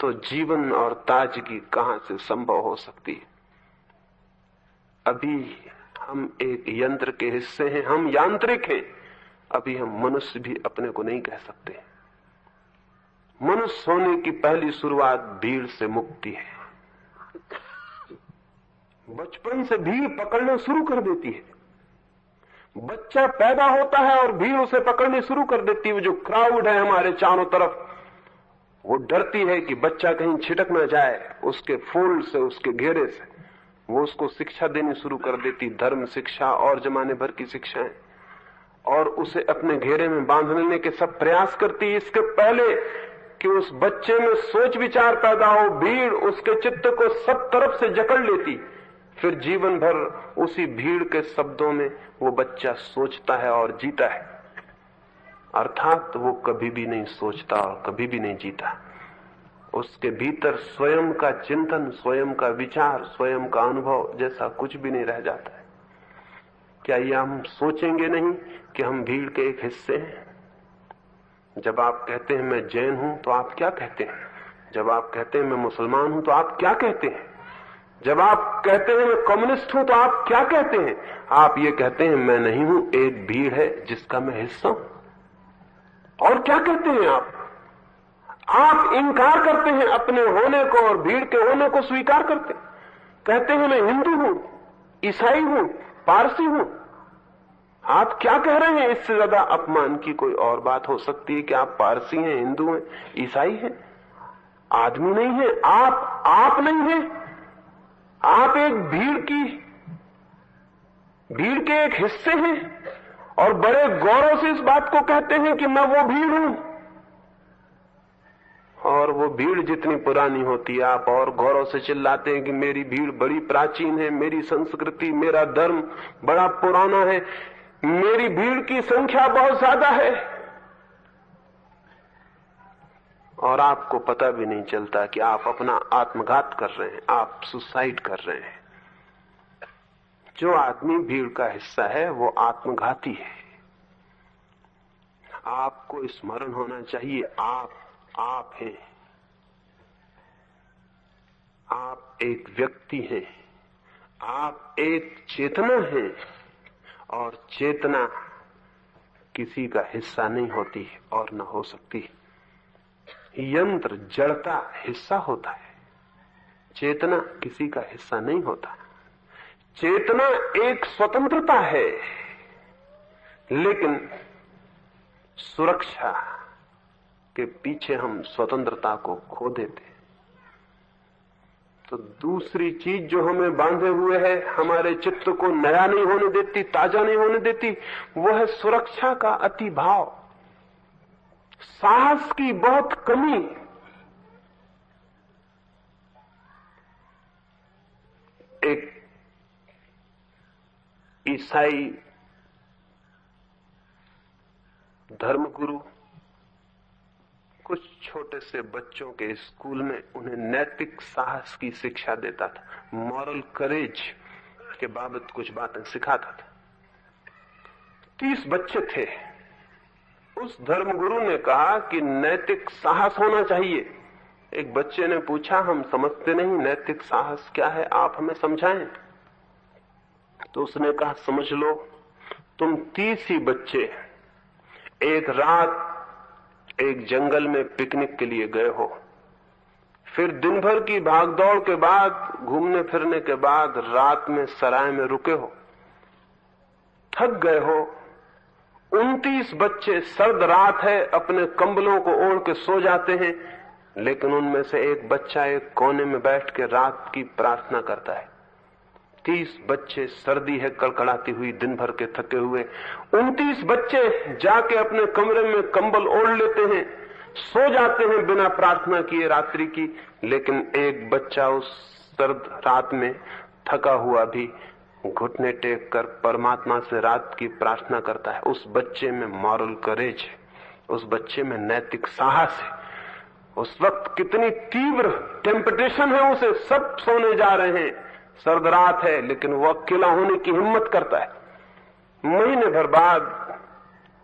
तो तो जीवन और ताजगी कहां से संभव हो सकती है? अभी हम एक यंत्र के हिस्से हैं, हम यांत्रिक हैं। अभी हम मनुष्य भी अपने को नहीं कह सकते। मनुष्य होने की पहली शुरुआत भीड़ से मुक्ति है। बचपन से भीड़ पकड़ना शुरू कर देती है। बच्चा पैदा होता है और भीड़ उसे पकड़ने शुरू कर देती है। जो क्राउड है हमारे चारों तरफ, वो डरती है कि बच्चा कहीं छिटक ना जाए उसके फोल्ड से, उसके घेरे से। वो उसको शिक्षा देनी शुरू कर देती, धर्म शिक्षा और जमाने भर की शिक्षाएं, और उसे अपने घेरे में बांध लेने के सब प्रयास करती है। इसके पहले कि उस बच्चे में सोच विचार पैदा हो, भीड़ उसके चित्त को सब तरफ से जकड़ लेती। फिर जीवन भर उसी भीड़ के शब्दों में वो बच्चा सोचता है और जीता है। अर्थात वो कभी भी नहीं सोचता और कभी भी नहीं जीता। उसके भीतर स्वयं का चिंतन, स्वयं का विचार, स्वयं का अनुभव जैसा कुछ भी नहीं रह जाता है। क्या ये हम सोचेंगे नहीं कि हम भीड़ के एक हिस्से हैं? जब आप कहते हैं मैं जैन हूं तो आप क्या कहते हैं? जब आप कहते हैं मैं मुसलमान हूं तो आप क्या कहते हैं? जब आप कहते हैं मैं कम्युनिस्ट हूं तो आप क्या कहते हैं? आप ये कहते हैं मैं नहीं हूं, एक भीड़ है जिसका मैं हिस्सा हूं। और क्या कहते हैं आप इनकार करते हैं अपने होने को और भीड़ के होने को स्वीकार करते हैं। कहते हैं मैं हिंदू हूं, ईसाई हूं, पारसी हूं। आप क्या कह रहे हैं? इससे ज्यादा अपमान की कोई और बात हो सकती है कि आप पारसी हैं, हिंदू हैं, ईसाई हैं? आदमी नहीं है आप नहीं है। आप एक भीड़ के एक हिस्से हैं और बड़े गौरव से इस बात को कहते हैं कि मैं वो भीड़ हूं। और वो भीड़ जितनी पुरानी होती है, आप और गौरव से चिल्लाते हैं कि मेरी भीड़ बड़ी प्राचीन है, मेरी संस्कृति, मेरा धर्म बड़ा पुराना है, मेरी भीड़ की संख्या बहुत ज्यादा है। और आपको पता भी नहीं चलता कि आप अपना आत्मघात कर रहे हैं, आप सुसाइड कर रहे हैं। जो आदमी भीड़ का हिस्सा है वो आत्मघाती है। आपको स्मरण होना चाहिए आप हैं। आप एक व्यक्ति हैं, आप एक चेतना हैं, और चेतना किसी का हिस्सा नहीं होती और न हो सकती। यंत्र जड़ता हिस्सा होता है, चेतना किसी का हिस्सा नहीं होता। चेतना एक स्वतंत्रता है, लेकिन सुरक्षा के पीछे हम स्वतंत्रता को खो देते हैं। तो दूसरी चीज जो हमें बांधे हुए है, हमारे चित्त को नया नहीं होने देती, ताजा नहीं होने देती, वो है सुरक्षा का अतिभाव, साहस की बहुत कमी। एक ईसाई धर्मगुरु कुछ छोटे से बच्चों के स्कूल में उन्हें नैतिक साहस की शिक्षा देता था, मॉरल करेज के बाबत कुछ बातें सिखाता था। 30 बच्चे थे। उस धर्मगुरु ने कहा कि नैतिक साहस होना चाहिए। एक बच्चे ने पूछा, हम समझते नहीं नैतिक साहस क्या है, आप हमें समझाएं। तो उसने कहा, समझ लो, तुम 30 ही बच्चे एक रात एक जंगल में पिकनिक के लिए गए हो, फिर दिन भर की भागदौड़ के बाद, घूमने फिरने के बाद रात में सराय में रुके हो, थक गए हो। 29 बच्चे, सर्द रात है, अपने कंबलों को ओढ़ के सो जाते हैं, लेकिन उनमें से एक बच्चा एक कोने में बैठ के रात की प्रार्थना करता है। 30 बच्चे, सर्दी है कड़कड़ाती हुई, दिन भर के थके हुए, 29 बच्चे जाके अपने कमरे में कंबल ओढ़ लेते हैं, सो जाते हैं बिना प्रार्थना किए रात्रि की। लेकिन एक बच्चा उस सर्द रात में थका हुआ भी घुटने टेक कर परमात्मा से रात की प्रार्थना करता है। उस बच्चे में मॉरल करेज है, उस बच्चे में नैतिक साहस है। उस वक्त कितनी तीव्र टेम्पटेशन है उसे, सब सोने जा रहे हैं, सर्द रात है, लेकिन वो अकेला होने की हिम्मत करता है। महीने भर बाद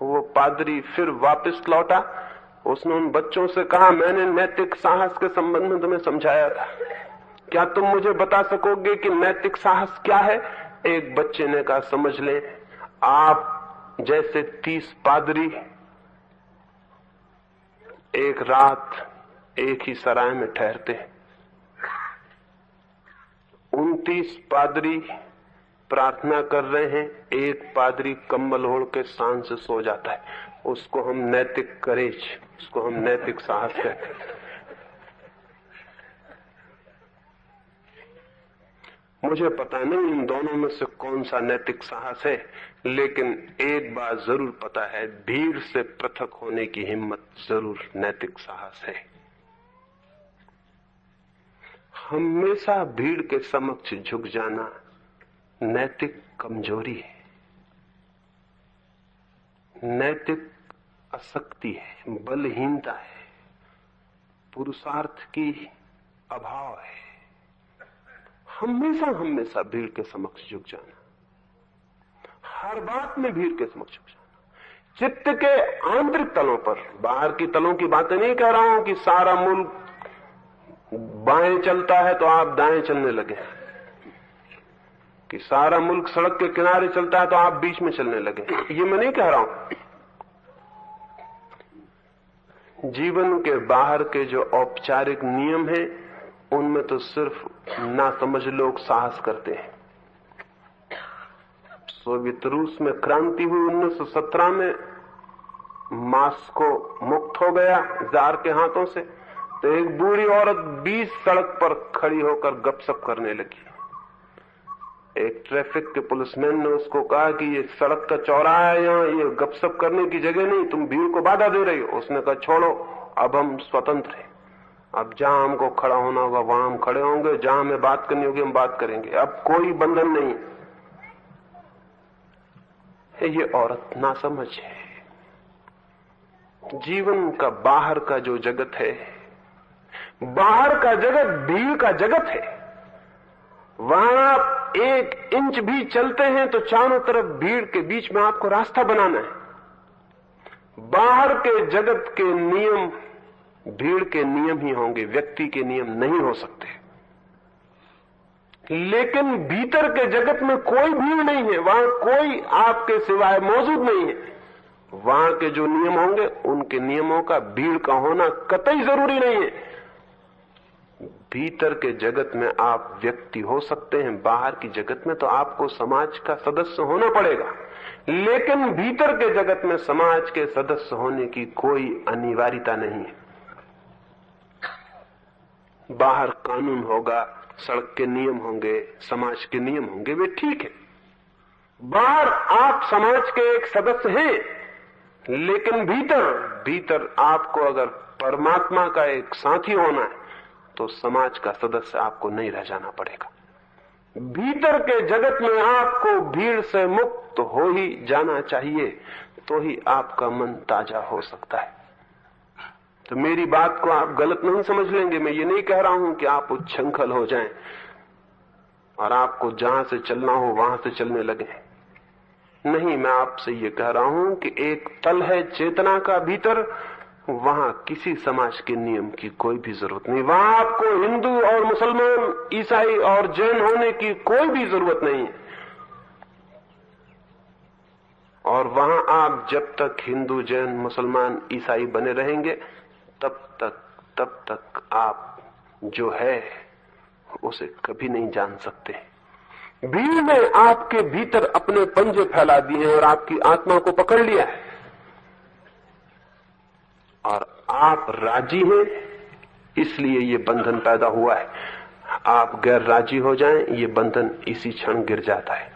वो पादरी फिर वापस लौटा उसने उन बच्चों से कहा, मैंने नैतिक साहस के संबंध में तुम्हें समझाया था, क्या तुम मुझे बता सकोगे कि नैतिक साहस क्या है? एक बच्चे ने कहा, समझ लें, आप जैसे 30 पादरी एक रात एक ही सराय में ठहरते हैं। 29 पादरी प्रार्थना कर रहे हैं, एक पादरी कंबल ओढ़ के शान से सो जाता है। उसको हम नैतिक करेज, उसको हम नैतिक साहस कहते हैं। मुझे पता नहीं इन दोनों में से कौन सा नैतिक साहस है, लेकिन एक बात जरूर पता है, भीड़ से पृथक होने की हिम्मत जरूर नैतिक साहस है। हमेशा भीड़ के समक्ष झुक जाना नैतिक कमजोरी है, नैतिक अशक्ति है, बलहीनता है, पुरुषार्थ की अभाव है। हमेशा भीड़ के समक्ष झुक जाना, हर बात में भीड़ के समक्ष झुक जाना। चित्त के आंतरिक तलों पर, बाहर की तलों की बातें नहीं कह रहा हूं कि सारा मुल्क बाएं चलता है तो आप दाएं चलने लगे, कि सारा मुल्क सड़क के किनारे चलता है तो आप बीच में चलने लगे, ये मैं नहीं कह रहा हूं। जीवन के बाहर के जो औपचारिक नियम हैं, उनमें तो सिर्फ नासमझ लोग साहस करते हैं। सोवियत रूस में क्रांति हुई 1917 में, मास्को मुक्त हो गया जार के हाथों से, तो एक बूढ़ी औरत 20 सड़क पर खड़ी होकर गपशप करने लगी। एक ट्रैफिक के पुलिसमैन ने उसको कहा कि ये सड़क का चौराहा है, यहाँ ये गपशप करने की जगह नहीं, तुम भीड़ को बाधा दे रही हो। उसने कहा, छोड़ो, अब हम स्वतंत्र हैं, अब जहां हमको खड़ा होना होगा वहां हम खड़े होंगे, जहां हमें बात करनी होगी हम बात करेंगे, अब कोई बंधन नहीं। ये औरत नासमझ है। जीवन का बाहर का जो जगत है, बाहर का जगत भीड़ का जगत है। वहां आप 1 इंच भी चलते हैं तो चारों तरफ भीड़ के बीच में आपको रास्ता बनाना है। बाहर के जगत के नियम भीड़ के नियम ही होंगे, व्यक्ति के नियम नहीं हो सकते। लेकिन भीतर के जगत में कोई भीड़ नहीं है, वहां कोई आपके सिवाय मौजूद नहीं है। वहां के जो नियम होंगे, उनके नियमों का भीड़ का होना कतई जरूरी नहीं है। भीतर के जगत में आप व्यक्ति हो सकते हैं, बाहर की जगत में तो आपको समाज का सदस्य होना पड़ेगा। लेकिन भीतर के जगत में समाज के सदस्य होने की कोई अनिवार्यता नहीं है। बाहर कानून होगा, सड़क के नियम होंगे, समाज के नियम होंगे, वे ठीक है। बाहर आप समाज के एक सदस्य हैं, लेकिन भीतर आपको अगर परमात्मा का एक साथी होना है तो समाज का सदस्य आपको नहीं रह जाना पड़ेगा। भीतर के जगत में आपको भीड़ से मुक्त हो ही जाना चाहिए, तो ही आपका मन ताजा हो सकता है। तो मेरी बात को आप गलत नहीं समझ लेंगे। मैं ये नहीं कह रहा हूं कि आप उच्छृंखल हो जाएं और आपको जहां से चलना हो वहां से चलने लगे। नहीं, मैं आपसे ये कह रहा हूं कि एक तल है चेतना का भीतर, वहां किसी समाज के नियम की कोई भी जरूरत नहीं। वहां आपको हिंदू और मुसलमान, ईसाई और जैन होने की कोई भी जरूरत नहीं है। और वहां आप जब तक हिंदू, जैन, मुसलमान, ईसाई बने रहेंगे, तब तक आप जो है उसे कभी नहीं जान सकते। भीड़ ने आपके भीतर अपने पंजे फैला दिए हैं और आपकी आत्मा को पकड़ लिया है, और आप राजी हैं, इसलिए ये बंधन पैदा हुआ है। आप गैर राजी हो जाएं, ये बंधन इसी क्षण गिर जाता है।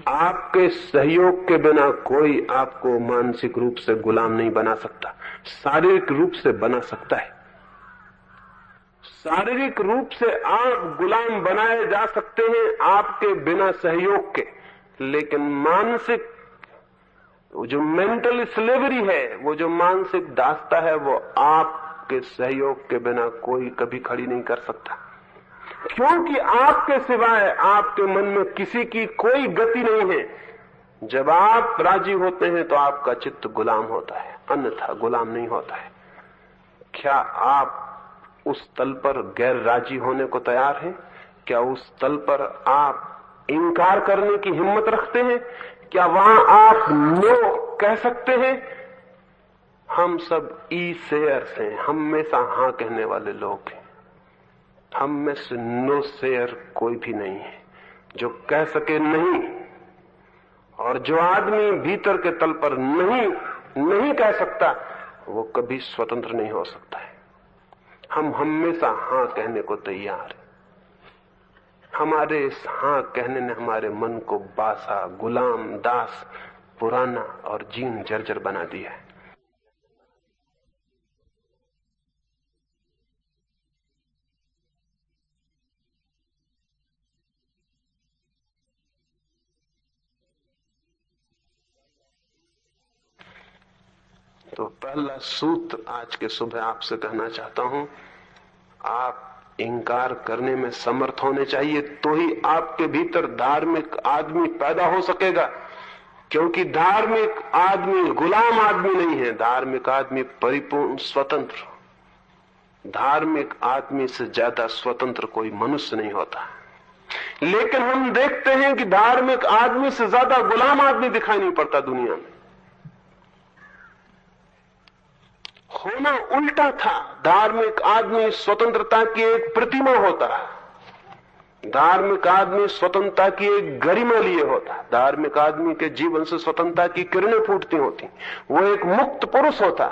आपके सहयोग के बिना कोई आपको मानसिक रूप से गुलाम नहीं बना सकता, शारीरिक रूप से बना सकता है। शारीरिक रूप से आप गुलाम बनाए जा सकते हैं आपके बिना सहयोग के, लेकिन मानसिक जो मेंटल स्लेवरी है, वो जो मानसिक दास्ता है, वो आपके सहयोग के बिना कोई कभी खड़ी नहीं कर सकता। क्योंकि आपके सिवाय आपके मन में किसी की कोई गति नहीं है। जब आप राजी होते हैं तो आपका चित्त गुलाम होता है, अन्यथा गुलाम नहीं होता है। क्या आप उस तल पर गैर राजी होने को तैयार हैं? क्या उस तल पर आप इंकार करने की हिम्मत रखते हैं? क्या वहां आप नो कह सकते हैं? हम सब ई सेयर्स हैं, हमेशा हां कहने वाले लोग हैं। हम में से नो सेयर कोई भी नहीं है जो कह सके नहीं। और जो आदमी भीतर के तल पर नहीं कह सकता, वो कभी स्वतंत्र नहीं हो सकता है। हम हमेशा हां कहने को तैयार हैं। हमारे इस हां कहने ने हमारे मन को बासा, गुलाम, दास, पुराना और जीर्ण जर्जर बना दिया है। तो पहला सूत्र आज के सुबह आपसे कहना चाहता हूं, आप इंकार करने में समर्थ होने चाहिए, तो ही आपके भीतर धार्मिक आदमी पैदा हो सकेगा। क्योंकि धार्मिक आदमी गुलाम आदमी नहीं है, धार्मिक आदमी परिपूर्ण स्वतंत्र। धार्मिक आदमी से ज्यादा स्वतंत्र कोई मनुष्य नहीं होता। लेकिन हम देखते हैं कि धार्मिक आदमी से ज्यादा गुलाम आदमी दिखाई नहीं पड़ता दुनिया में। होना उल्टा था। धार्मिक आदमी स्वतंत्रता की एक प्रतिमा होता, धार्मिक आदमी स्वतंत्रता की एक गरिमा लिए होता, धार्मिक आदमी के जीवन से स्वतंत्रता की किरणें फूटती होती, वो एक मुक्त पुरुष होता,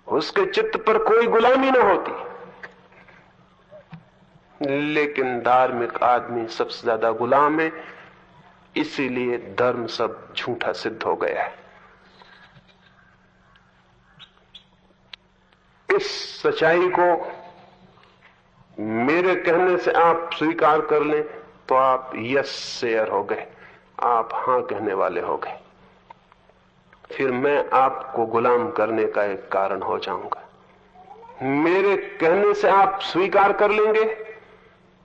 उसके चित्त पर कोई गुलामी न होती। लेकिन धार्मिक आदमी सबसे ज्यादा गुलाम है, इसीलिए धर्म सब झूठा सिद्ध हो गया है। इस सच्चाई को मेरे कहने से आप स्वीकार कर लें तो आप यस सेयर हो गए, आप हां कहने वाले हो गए। फिर मैं आपको गुलाम करने का एक कारण हो जाऊंगा। मेरे कहने से आप स्वीकार कर लेंगे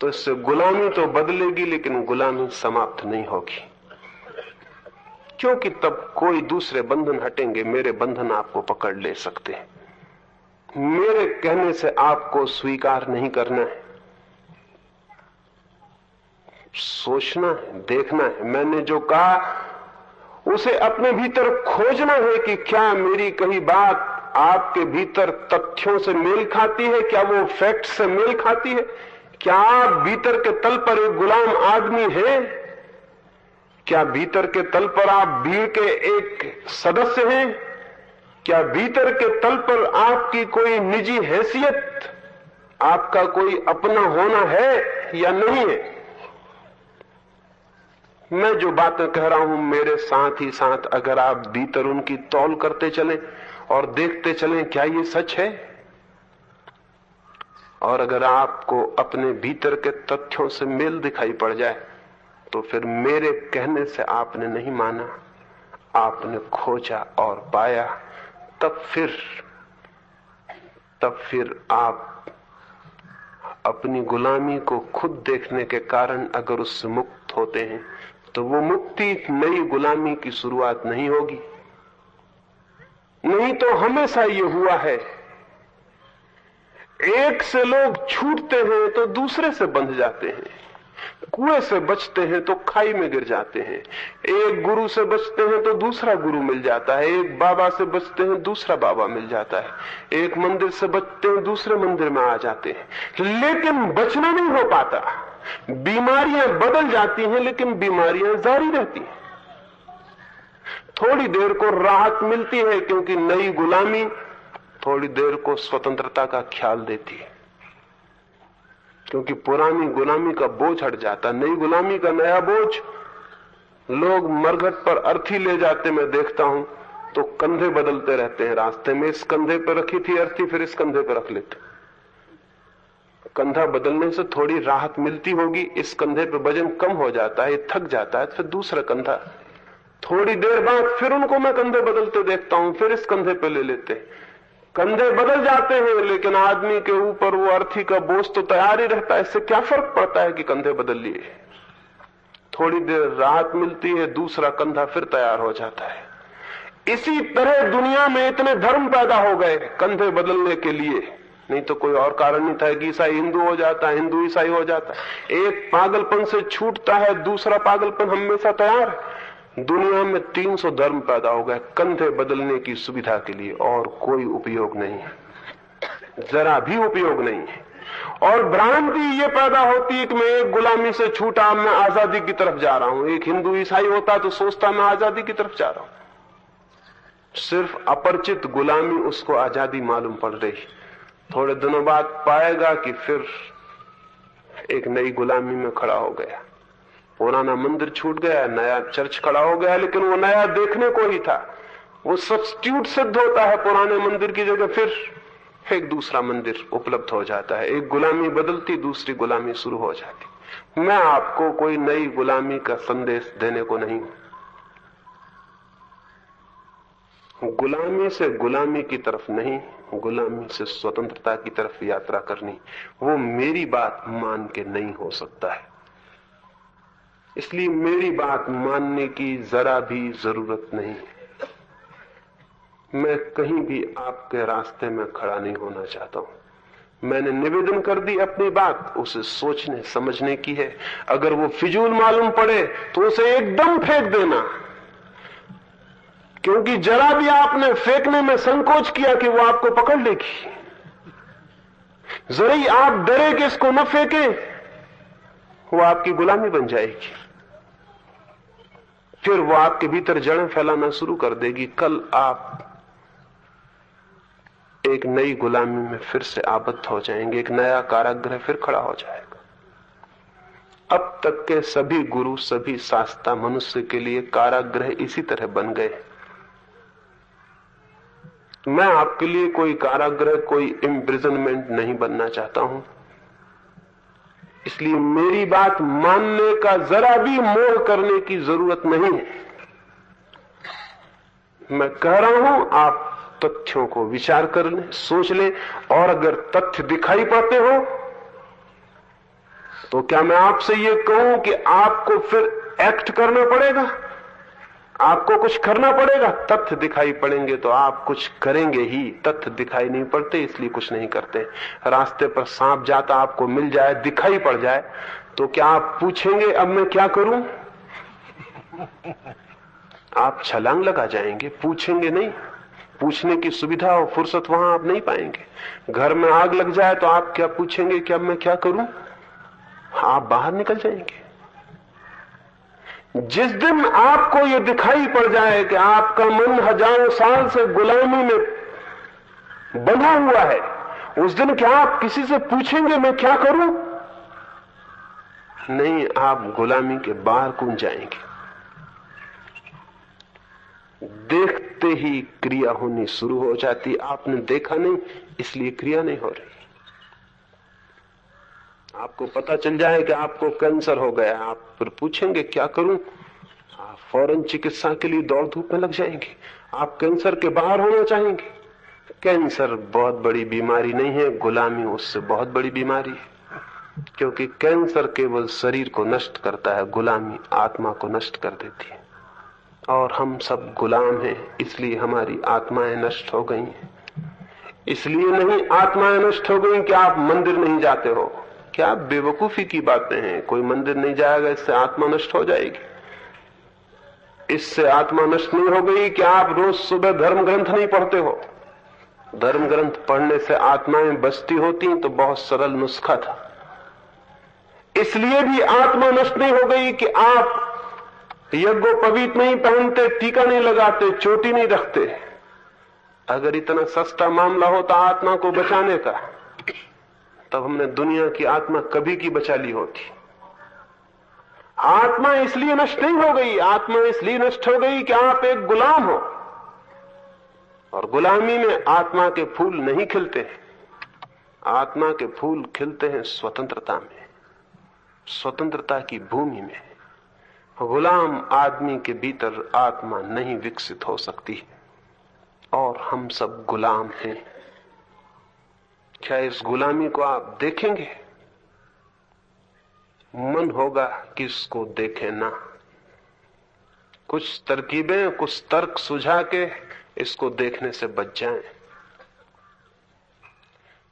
तो इससे गुलामी तो बदलेगी, लेकिन गुलामी समाप्त नहीं होगी, क्योंकि तब कोई दूसरे बंधन हटेंगे, मेरे बंधन आपको पकड़ ले सकते हैं। मेरे कहने से आपको स्वीकार नहीं करना है, सोचना है, देखना है। मैंने जो कहा उसे अपने भीतर खोजना है कि क्या मेरी कही बात आपके भीतर तथ्यों से मेल खाती है, क्या वो फैक्ट से मेल खाती है, क्या आप भीतर के तल पर एक गुलाम आदमी है, क्या भीतर के तल पर आप भीड़ के एक सदस्य हैं, क्या भीतर के तल पर आपकी कोई निजी हैसियत, आपका कोई अपना होना है या नहीं है। मैं जो बातें कह रहा हूं, मेरे साथ ही साथ अगर आप भीतर उनकी तौल करते चलें और देखते चलें क्या ये सच है, और अगर आपको अपने भीतर के तथ्यों से मेल दिखाई पड़ जाए, तो फिर मेरे कहने से आपने नहीं माना, आपने खोजा और पाया, तब फिर आप अपनी गुलामी को खुद देखने के कारण अगर उससे मुक्त होते हैं, तो वो मुक्ति नई गुलामी की शुरुआत नहीं होगी। नहीं तो हमेशा ये हुआ है, एक से लोग छूटते हैं तो दूसरे से बंध जाते हैं, कुएं से बचते हैं तो खाई में गिर जाते हैं, एक गुरु से बचते हैं तो दूसरा गुरु मिल जाता है, एक बाबा से बचते हैं दूसरा बाबा मिल जाता है, एक मंदिर से बचते हैं दूसरे मंदिर में आ जाते हैं। लेकिन बचना नहीं हो पाता। बीमारियां बदल जाती हैं, लेकिन बीमारियां जारी रहती हैं। थोड़ी देर को राहत मिलती है, क्योंकि नई गुलामी थोड़ी देर को स्वतंत्रता का ख्याल देती है, क्योंकि पुरानी गुलामी का बोझ हट जाता, नई गुलामी का नया बोझ। लोग मरघट पर अर्थी ले जाते, मैं देखता हूं तो कंधे बदलते रहते हैं रास्ते में, इस कंधे पर रखी थी अर्थी, फिर इस कंधे पर रख लेते। कंधा बदलने से थोड़ी राहत मिलती होगी, इस कंधे पर वजन कम हो जाता है, थक जाता है, फिर दूसरा कंधा। थोड़ी देर बाद फिर उनको मैं कंधे बदलते देखता हूं, फिर इस कंधे पर ले लेते। कंधे बदल जाते हैं, लेकिन आदमी के ऊपर वो अर्थी का बोझ तो तैयार ही रहता है। इससे क्या फर्क पड़ता है कि कंधे बदल लिए। थोड़ी देर राहत मिलती है, दूसरा कंधा फिर तैयार हो जाता है। इसी तरह दुनिया में इतने धर्म पैदा हो गए कंधे बदलने के लिए, नहीं तो कोई और कारण नहीं था कि ईसाई हिंदू हो जाता है, हिंदू ईसाई हो जाता है। एक पागलपन से छूटता है, दूसरा पागलपन हमेशा तैयार है। दुनिया में 300 धर्म पैदा हो गए कंधे बदलने की सुविधा के लिए, और कोई उपयोग नहीं है, जरा भी उपयोग नहीं है। और भ्रांति ये पैदा होती है कि मैं एक गुलामी से छूटा, मैं आजादी की तरफ जा रहा हूं। एक हिंदू ईसाई होता तो सोचता मैं आजादी की तरफ जा रहा हूं। सिर्फ अपरिचित गुलामी उसको आजादी मालूम पड़ रही। थोड़े दिनों बाद पाएगा कि फिर एक नई गुलामी में खड़ा हो गया। पुराना मंदिर छूट गया, नया चर्च खड़ा हो गया, लेकिन वो नया देखने को ही था। वो सब्स्टिट्यूट सिद्ध होता है पुराने मंदिर की जगह, फिर एक दूसरा मंदिर उपलब्ध हो जाता है। एक गुलामी बदलती, दूसरी गुलामी शुरू हो जाती। मैं आपको कोई नई गुलामी का संदेश देने को नहीं हूं। गुलामी से गुलामी की तरफ नहीं, गुलामी से स्वतंत्रता की तरफ यात्रा करनी, वो मेरी बात मान के नहीं हो सकता है। इसलिए मेरी बात मानने की जरा भी जरूरत नहीं। मैं कहीं भी आपके रास्ते में खड़ा नहीं होना चाहता हूं। मैंने निवेदन कर दी अपनी बात, उसे सोचने समझने की है। अगर वो फिजूल मालूम पड़े तो उसे एकदम फेंक देना, क्योंकि जरा भी आपने फेंकने में संकोच किया कि वो आपको पकड़ लेगी। जरा ही आप डरे कि इसको न फेंके, वो आपकी गुलामी बन जाएगी। फिर वो आपके भीतर जड़ें फैलाना शुरू कर देगी। कल आप एक नई गुलामी में फिर से आबद्ध हो जाएंगे, एक नया कारागृह फिर खड़ा हो जाएगा। अब तक के सभी गुरु, सभी शास्त्रा मनुष्य के लिए कारागृह इसी तरह बन गए। मैं आपके लिए कोई कारागृह, कोई इम्प्रिजनमेंट नहीं बनना चाहता हूं। इसलिए मेरी बात मानने का जरा भी मोह करने की जरूरत नहीं है। मैं कह रहा हूं आप तथ्यों को विचार कर लें, सोच लें, और अगर तथ्य दिखाई पड़ते हो तो क्या मैं आपसे ये कहूं कि आपको फिर एक्ट करना पड़ेगा, आपको कुछ करना पड़ेगा? तथ्य दिखाई पड़ेंगे तो आप कुछ करेंगे ही। तथ्य दिखाई नहीं पड़ते इसलिए कुछ नहीं करते। रास्ते पर सांप जाता आपको मिल जाए, दिखाई पड़ जाए, तो क्या आप पूछेंगे अब मैं क्या करूं? आप छलांग लगा जाएंगे, पूछेंगे नहीं। पूछने की सुविधा और फुर्सत वहां आप नहीं पाएंगे। घर में आग लग जाए तो आप क्या पूछेंगे कि अब मैं क्या करूं? आप बाहर निकल जाएंगे। जिस दिन आपको यह दिखाई पड़ जाए कि आपका मन हजारों साल से गुलामी में बंधा हुआ है, उस दिन क्या आप किसी से पूछेंगे मैं क्या करूं? नहीं, आप गुलामी के बाहर कूद जाएंगे। देखते ही क्रिया होनी शुरू हो जाती। आपने देखा नहीं इसलिए क्रिया नहीं हो रही। आपको पता चल जाए कि आपको कैंसर हो गया, आप फिर पूछेंगे क्या करूं? आप फौरन चिकित्सा के लिए दौड़ धूप में लग जाएंगे। आप कैंसर के बाहर होना चाहेंगे। कैंसर बहुत बड़ी बीमारी नहीं है, गुलामी उससे बहुत बड़ी बीमारी है। क्योंकि कैंसर केवल शरीर को नष्ट करता है, गुलामी आत्मा को नष्ट कर देती है। और हम सब गुलाम हैं, इसलिए हमारी आत्माएं नष्ट हो गई हैं। इसलिए नहीं आत्माएं नष्ट हो गई कि आप मंदिर नहीं जाते हो। क्या बेवकूफी की बातें हैं। कोई मंदिर नहीं जाएगा इससे आत्मा नष्ट हो जाएगी। इससे आत्मा नष्ट नहीं हो गई कि आप रोज सुबह धर्म ग्रंथ नहीं पढ़ते हो। धर्म ग्रंथ पढ़ने से आत्माएं बचती होती तो बहुत सरल नुस्खा था। इसलिए भी आत्मा नष्ट नहीं हो गई कि आप यज्ञोपवीत नहीं पहनते, टीका नहीं लगाते, चोटी नहीं रखते। अगर इतना सस्ता मामला होता आत्मा को बचाने का, तब हमने दुनिया की आत्मा कभी की बचा ली होती। आत्मा इसलिए नष्ट नहीं हो गई, आत्मा इसलिए नष्ट हो गई कि आप एक गुलाम हो, और गुलामी में आत्मा के फूल नहीं खिलते। आत्मा के फूल खिलते हैं स्वतंत्रता में, स्वतंत्रता की भूमि में। गुलाम आदमी के भीतर आत्मा नहीं विकसित हो सकती, और हम सब गुलाम हैं। क्या इस गुलामी को आप देखेंगे? मन होगा कि इसको देखें ना। कुछ तरकीबें, कुछ तर्क सुझा के इसको देखने से बच जाएं,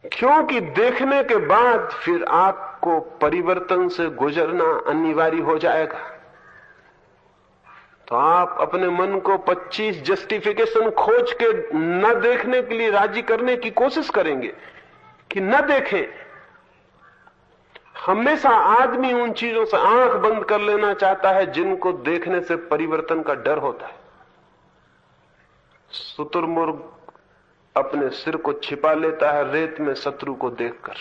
क्योंकि देखने के बाद फिर आपको परिवर्तन से गुजरना अनिवार्य हो जाएगा। तो आप अपने मन को 25 जस्टिफिकेशन खोज के न देखने के लिए राजी करने की कोशिश करेंगे कि न देखें। हमेशा आदमी उन चीजों से आंख बंद कर लेना चाहता है जिनको देखने से परिवर्तन का डर होता है। शुतुरमुर्ग अपने सिर को छिपा लेता है रेत में शत्रु को देखकर।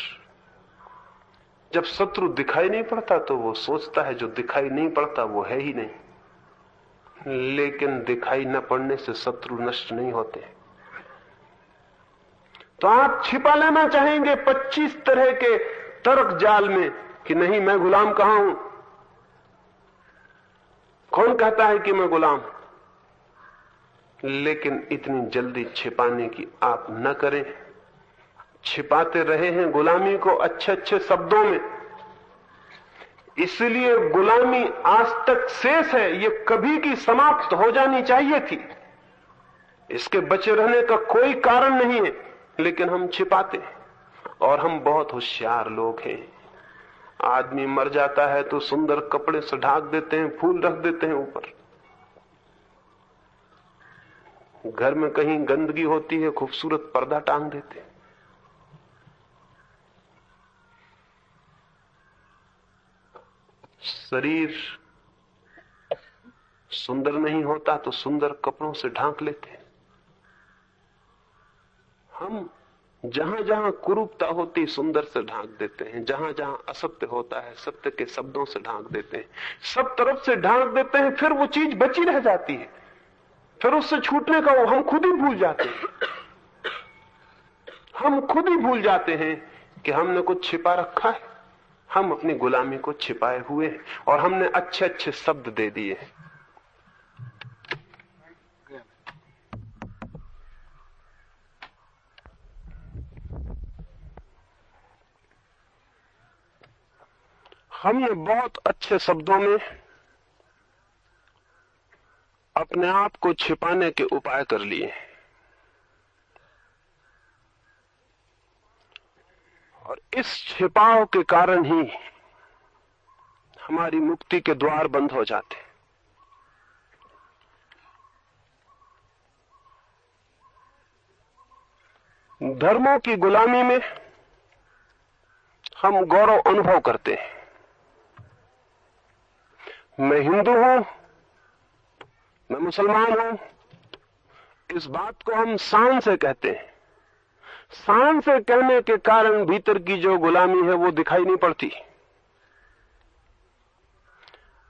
जब शत्रु दिखाई नहीं पड़ता तो वो सोचता है जो दिखाई नहीं पड़ता वो है ही नहीं। लेकिन दिखाई न पड़ने से शत्रु नष्ट नहीं होते। तो आप छिपा लेना चाहेंगे 25 तरह के तर्क जाल में कि नहीं, मैं गुलाम कहां हूं। कौन कहता है कि मैं गुलाम? लेकिन इतनी जल्दी छिपाने की आप न करें। छिपाते रहे हैं गुलामी को अच्छे अच्छे शब्दों में, इसलिए गुलामी आज तक शेष है। ये कभी की समाप्त हो जानी चाहिए थी। इसके बचे रहने का कोई कारण नहीं है, लेकिन हम छिपाते हैं। और हम बहुत होशियार लोग हैं। आदमी मर जाता है तो सुंदर कपड़े से ढाक देते हैं, फूल रख देते हैं ऊपर। घर में कहीं गंदगी होती है, खूबसूरत पर्दा टांग देते हैं। शरीर सुंदर नहीं होता तो सुंदर कपड़ों से ढांक लेते हैं। हम जहां जहां कुरूपता होती सुंदर से ढांक देते हैं, जहां जहां असत्य होता है सत्य के शब्दों से ढांक देते हैं। सब तरफ से ढांक देते हैं, फिर वो चीज बची रह जाती है। फिर उससे छूटने का वो हम खुद ही भूल जाते हैं। हम खुद ही भूल जाते हैं कि हमने कुछ छिपा रखा है। हम अपनी गुलामी को छिपाए हुए हैं और हमने अच्छे अच्छे शब्द दे दिए। हमने बहुत अच्छे शब्दों में अपने आप को छिपाने के उपाय कर लिए और इस छिपाव के कारण ही हमारी मुक्ति के द्वार बंद हो जाते। धर्मों की गुलामी में हम गौरव अनुभव करते हैं। मैं हिंदू हूं, मैं मुसलमान हूं, इस बात को हम शान से कहते हैं। शान से कहने के कारण भीतर की जो गुलामी है वो दिखाई नहीं पड़ती।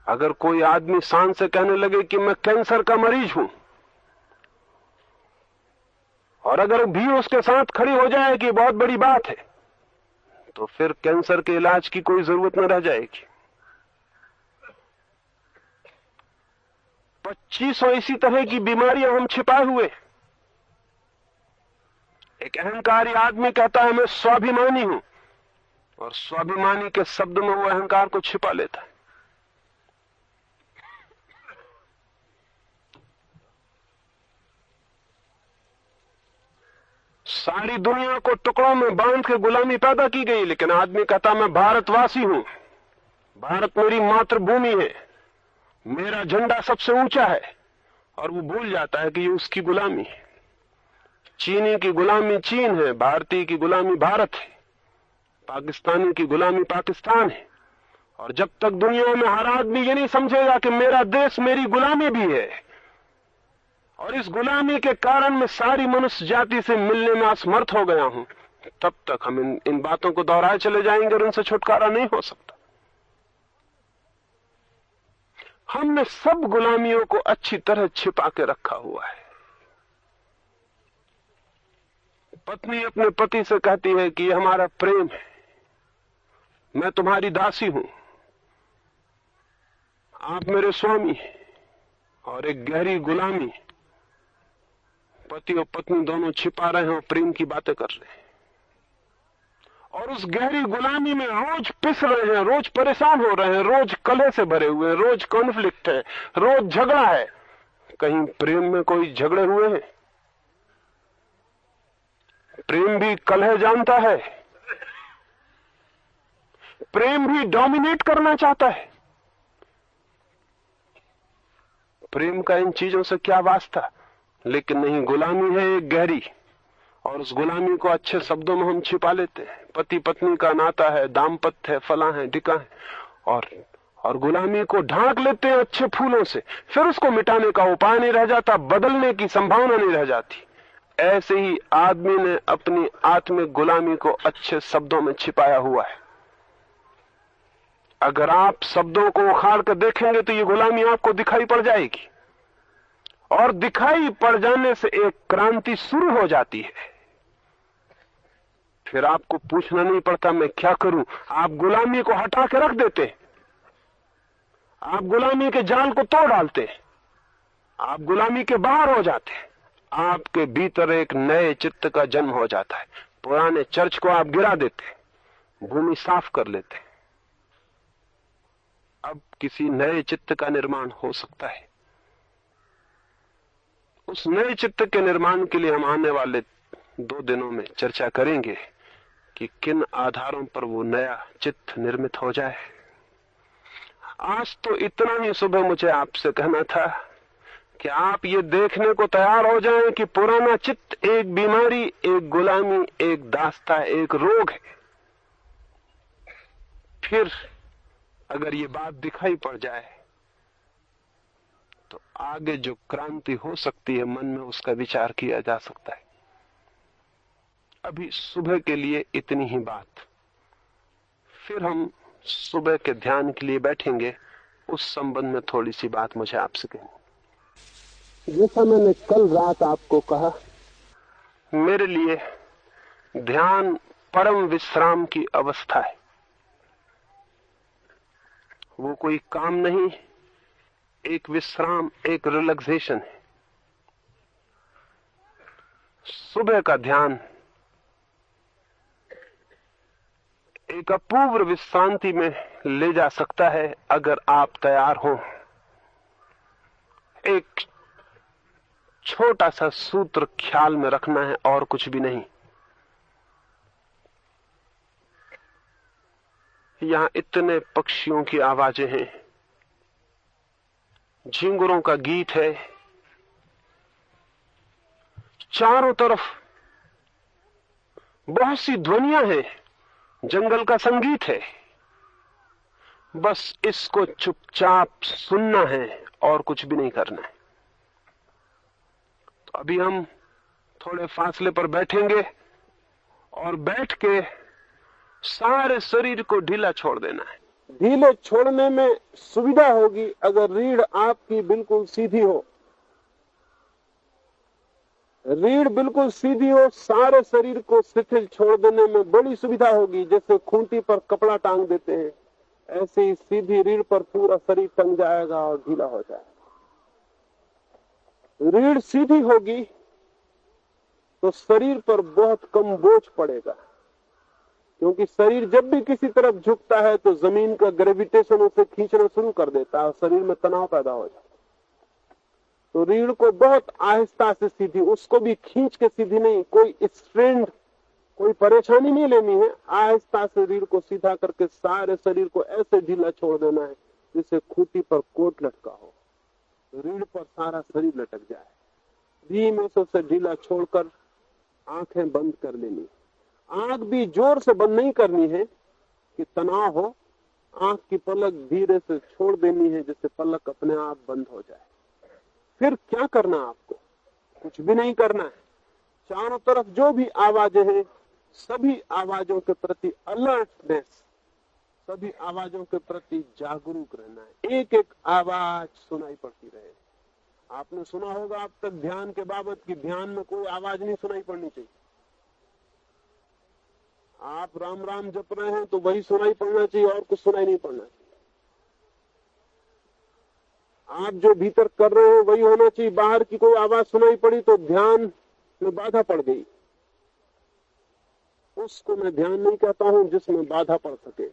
अगर कोई आदमी शान से कहने लगे कि मैं कैंसर का मरीज हूं, और अगर भी उसके साथ खड़ी हो जाए कि बहुत बड़ी बात है, तो फिर कैंसर के इलाज की कोई जरूरत न रह जाएगी। 2500 इसी तरह की बीमारियां हम छिपाए हुए। एक अहंकारी आदमी कहता है मैं स्वाभिमानी हूं, और स्वाभिमानी के शब्द में वो अहंकार को छिपा लेता है। सारी दुनिया को टुकड़ों में बांध के गुलामी पैदा की गई, लेकिन आदमी कहता मैं भारतवासी हूं, भारत मेरी मातृभूमि है, मेरा झंडा सबसे ऊंचा है, और वो भूल जाता है कि ये उसकी गुलामी है। चीनी की गुलामी चीन है, भारतीय की गुलामी भारत है, पाकिस्तानी की गुलामी पाकिस्तान है। और जब तक दुनिया में हर आदमी ये नहीं समझेगा कि मेरा देश मेरी गुलामी भी है, और इस गुलामी के कारण मैं सारी मनुष्य जाति से मिलने में असमर्थ हो गया हूं, तब तक हम इन बातों को दोहराए चले जाएंगे और उनसे छुटकारा नहीं हो सकता। हमने सब गुलामियों को अच्छी तरह छिपा के रखा हुआ है। पत्नी अपने पति से कहती है कि ये हमारा प्रेम है, मैं तुम्हारी दासी हूं, आप मेरे स्वामी हैं, और एक गहरी गुलामी पति और पत्नी दोनों छिपा रहे हैं और प्रेम की बातें कर रहे हैं। और उस गहरी गुलामी में रोज पिस रहे हैं, रोज परेशान हो रहे हैं, रोज कलह से भरे हुए हैं, रोज कॉन्फ्लिक्ट है, रोज झगड़ा है। कहीं प्रेम में कोई झगड़े हुए हैं? प्रेम भी कलह जानता है, प्रेम भी डोमिनेट करना चाहता है। प्रेम का इन चीजों से क्या वास्ता? लेकिन नहीं, गुलामी है एक गहरी, और उस गुलामी को अच्छे शब्दों में हम छिपा लेते हैं। पति पत्नी का नाता है, दाम्पत्य है, फला है, ढिका है, और गुलामी को ढांक लेते हैं अच्छे फूलों से। फिर उसको मिटाने का उपाय नहीं रह जाता, बदलने की संभावना नहीं रह जाती। ऐसे ही आदमी ने अपनी आत्मिक गुलामी को अच्छे शब्दों में छिपाया हुआ है। अगर आप शब्दों को उखाड़ कर देखेंगे तो ये गुलामी आपको दिखाई पड़ जाएगी, और दिखाई पड़ जाने से एक क्रांति शुरू हो जाती है। फिर आपको पूछना नहीं पड़ता मैं क्या करूं, आप गुलामी को हटा के रख देते, आप गुलामी के जाल को तोड़ डालते, आप गुलामी के बाहर हो जाते, आपके भीतर एक नए चित्त का जन्म हो जाता है। पुराने चर्च को आप गिरा देते, भूमि साफ कर लेते, अब किसी नए चित्त का निर्माण हो सकता है। उस नए चित्त के निर्माण के लिए हम आने वाले 2 दिनों में चर्चा करेंगे कि किन आधारों पर वो नया चित्त निर्मित हो जाए। आज तो इतना ही सुबह मुझे आपसे कहना था कि आप ये देखने को तैयार हो जाएं कि पुराना चित्त एक बीमारी, एक गुलामी, एक दास्ता, एक रोग है। फिर अगर ये बात दिखाई पड़ जाए तो आगे जो क्रांति हो सकती है मन में, उसका विचार किया जा सकता है। अभी सुबह के लिए इतनी ही बात। फिर हम सुबह के ध्यान के लिए बैठेंगे। उस संबंध में थोड़ी सी बात मुझे आपसे कहनी। जैसा मैंने कल रात आपको कहा, मेरे लिए ध्यान परम विश्राम की अवस्था है। वो कोई काम नहीं, एक विश्राम, एक रिलैक्सेशन है। सुबह का ध्यान एक अपूर्व विश्रांति में ले जा सकता है अगर आप तैयार हो। एक छोटा सा सूत्र ख्याल में रखना है और कुछ भी नहीं। यहां इतने पक्षियों की आवाजें हैं, झिंगुरों का गीत है, चारों तरफ बहुत सी ध्वनियां हैं, जंगल का संगीत है। बस इसको चुपचाप सुनना है और कुछ भी नहीं करना है। तो अभी हम थोड़े फासले पर बैठेंगे और बैठ के सारे शरीर को ढीला छोड़ देना है। ढीले छोड़ने में सुविधा होगी अगर रीढ़ आपकी बिल्कुल सीधी हो। रीढ़ बिल्कुल सीधी हो, सारे शरीर को शिथिल छोड़ देने में बड़ी सुविधा होगी। जैसे खूंटी पर कपड़ा टांग देते हैं, ऐसे ही सीधी रीढ़ पर पूरा शरीर टंग जाएगा और ढीला हो जाएगा। रीढ़ सीधी होगी तो शरीर पर बहुत कम बोझ पड़ेगा, क्योंकि शरीर जब भी किसी तरफ झुकता है तो जमीन का ग्रेविटेशन उसे खींचना शुरू कर देता है और शरीर में तनाव पैदा हो जाता है। तो रीढ़ को बहुत आहिस्ता से सीधी, उसको भी खींच के सीधी नहीं, कोई स्ट्रेंड, कोई परेशानी नहीं लेनी है। आहिस्ता से रीढ़ को सीधा करके सारे शरीर को ऐसे ढीला छोड़ देना है जिससे खूंटी पर कोट लटका हो, रीढ़ पर सारा शरीर लटक जाए। धीमे से उसे ढीला छोड़कर आंखें बंद कर लेनी। आंख भी जोर से बंद नहीं करनी है कि तनाव हो, आंख की पलक धीरे से छोड़ देनी है जिससे पलक अपने आप बंद हो जाए। फिर क्या करना आपको? कुछ भी नहीं करना है। चारों तरफ जो भी आवाजें हैं, सभी आवाजों के प्रति अलर्टनेस, सभी आवाजों के प्रति जागरूक रहना है। एक एक आवाज सुनाई पड़ती रहे। आपने सुना होगा अब तक ध्यान के बाबत कि ध्यान में कोई आवाज नहीं सुनाई पड़नी चाहिए। आप राम राम जप रहे हैं तो वही सुनाई पड़ना चाहिए और कुछ सुनाई नहीं पड़ना चाहिए। आप जो भीतर कर रहे हैं वही होना चाहिए। बाहर की कोई आवाज सुनाई पड़ी तो ध्यान में बाधा पड़ गई। उसको मैं ध्यान नहीं कहता हूं जिसमें बाधा पड़ सके।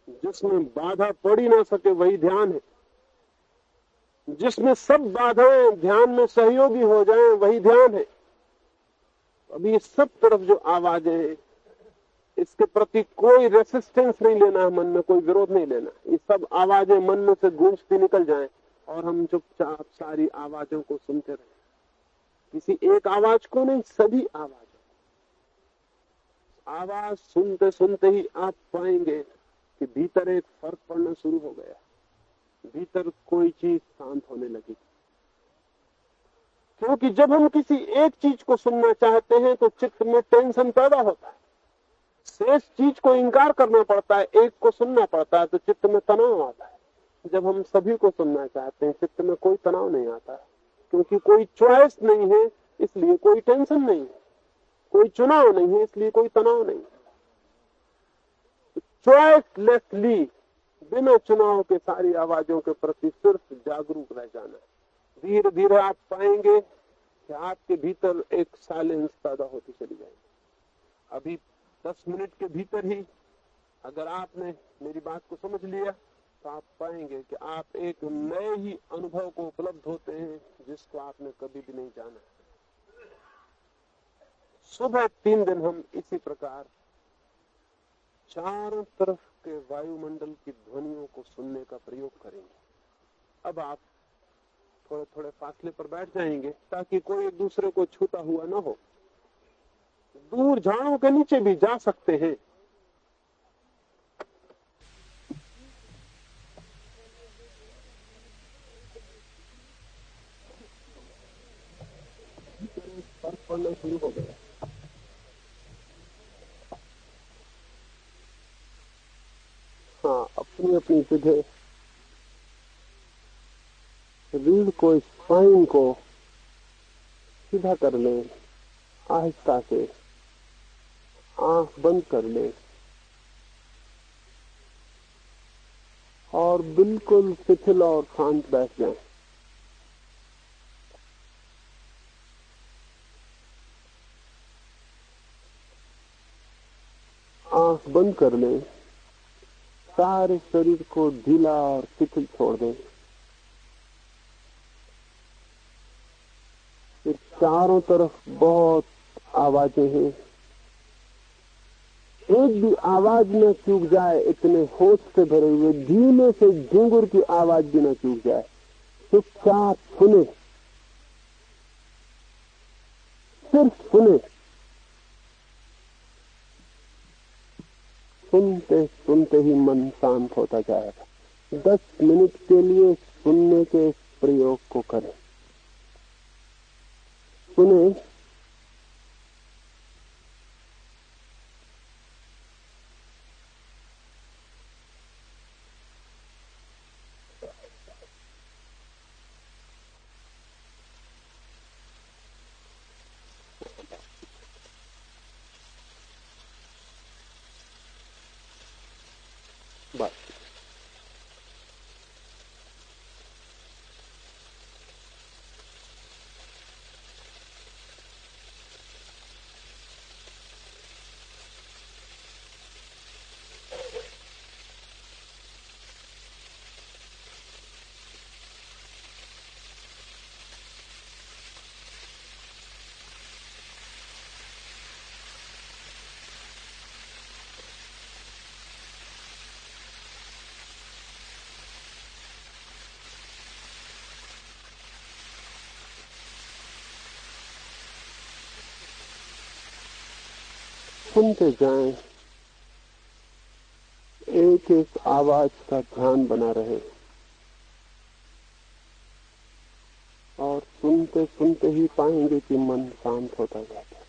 जिसमें बाधा पड़ ही ना सके वही ध्यान है। जिसमें सब बाधाएं ध्यान में सहयोगी हो जाएं वही ध्यान है। अभी ये सब तरफ जो आवाजें हैं, इसके प्रति कोई रेसिस्टेंस नहीं लेना है, मन में कोई विरोध नहीं लेना। ये सब आवाजें मन में से गूंजती निकल जाएं और हम चुपचाप सारी आवाजों को सुनते रहें। किसी एक आवाज को नहीं, सभी आवाजों। आवाज सुनते सुनते ही आप पाएंगे कि भीतर एक फर्क पड़ना शुरू हो गया। भीतर कोई चीज शांत होने लगी। क्योंकि जब हम किसी एक चीज को सुनना चाहते हैं तो चित्त में टेंशन पैदा होता है, शेष चीज को इंकार करना पड़ता है, एक को सुनना पड़ता है, तो चित्त में तनाव आता है। जब हम सभी को सुनना चाहते हैं चित्त में कोई तनाव नहीं आता है, क्योंकि कोई चॉइस नहीं है, इसलिए कोई टेंशन नहीं है। कोई चुनाव नहीं है, इसलिए कोई तनाव नहीं। चॉइसलेसली, बिना चुनाव के सारी आवाजों के प्रति सिर्फ जागरूक रह जाना। धीरे धीरे आप पाएंगे कि आपके भीतर एक साइलेंस पैदा होती चली जाएगी। अभी 10 मिनट के भीतर ही अगर आपने मेरी बात को समझ लिया तो आप पाएंगे कि आप एक नए ही अनुभव को उपलब्ध होते हैं जिसको आपने कभी भी नहीं जाना। सुबह 3 दिन हम इसी प्रकार चारों तरफ के वायुमंडल की ध्वनियों को सुनने का प्रयोग करेंगे। अब आप थोड़े थोड़े फासले पर बैठ जाएंगे ताकि कोई एक दूसरे को छूता हुआ न हो। दूर झाड़ों के नीचे भी जा सकते हैं। फर्क पड़ना शुरू हो गया। हाँ, अपनी अपनी जगह रीढ़ को, स्पाइन को सीधा कर ले। आहिस्ता से आंख बंद कर ले और बिल्कुल शिथिल और शांत बैठ जाए। आंख बंद कर ले, सारे शरीर को ढीला और शिथिल छोड़ दें। चारों तरफ बहुत आवाजें हैं, एक भी आवाज न चूक जाए। इतने होश से भरे हुए धीमे से घुंघरू की आवाज भी न चूक जाए। चुपचाप सुने, सिर्फ सुने। सुनते सुनते ही मन शांत होता जाएगा। 10 मिनट के लिए सुनने के प्रयोग को करें। सुने, बस। सुनते जाएं, एक एक आवाज का ध्यान बना रहे और सुनते सुनते ही पाएंगे कि मन शांत होता जाता है।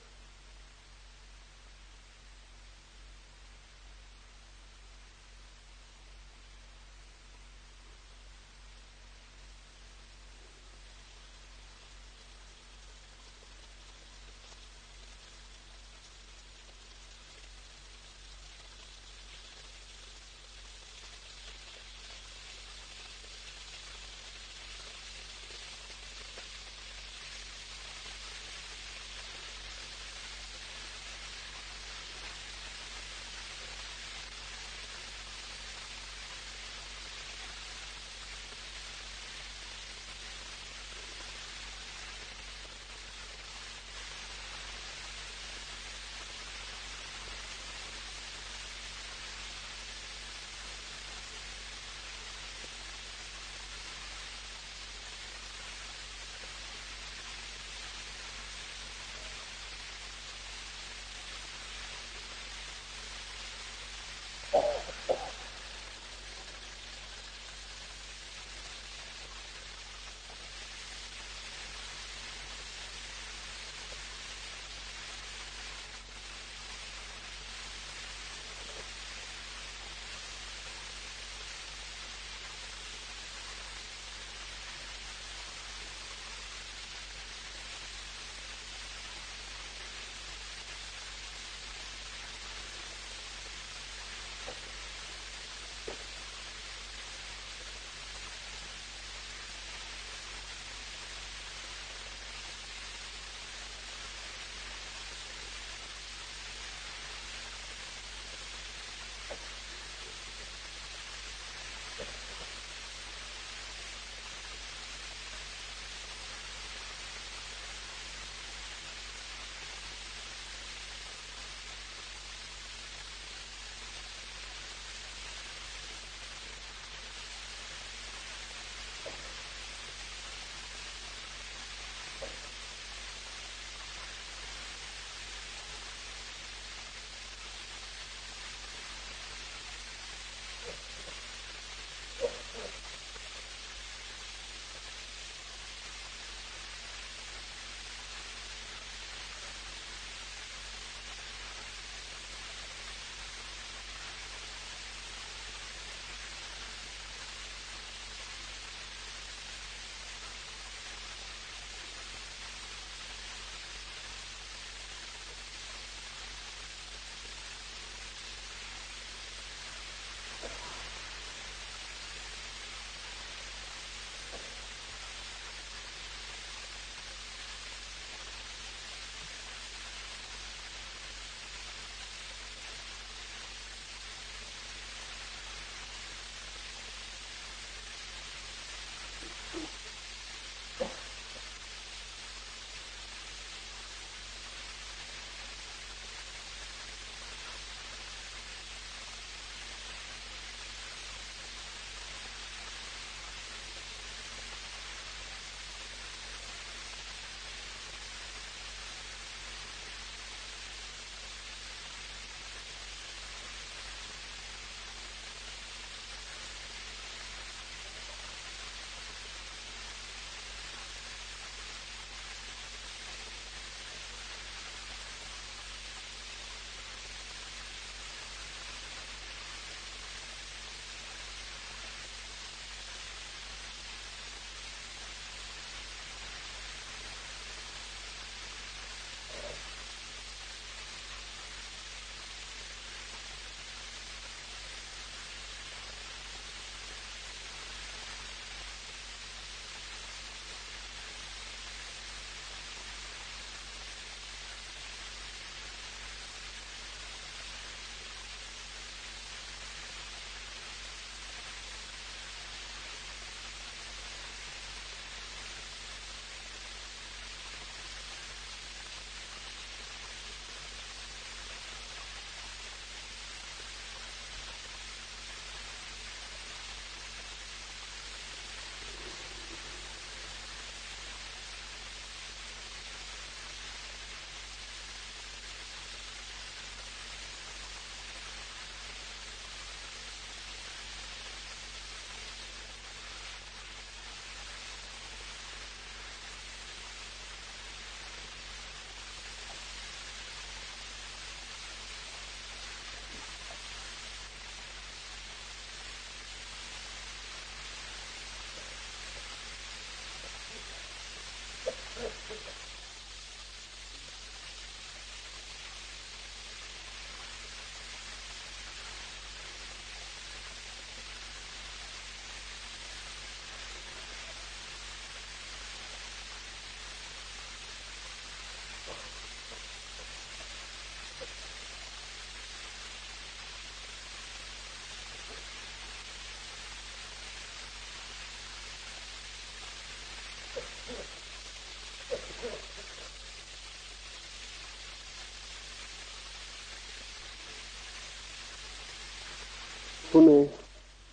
सुने,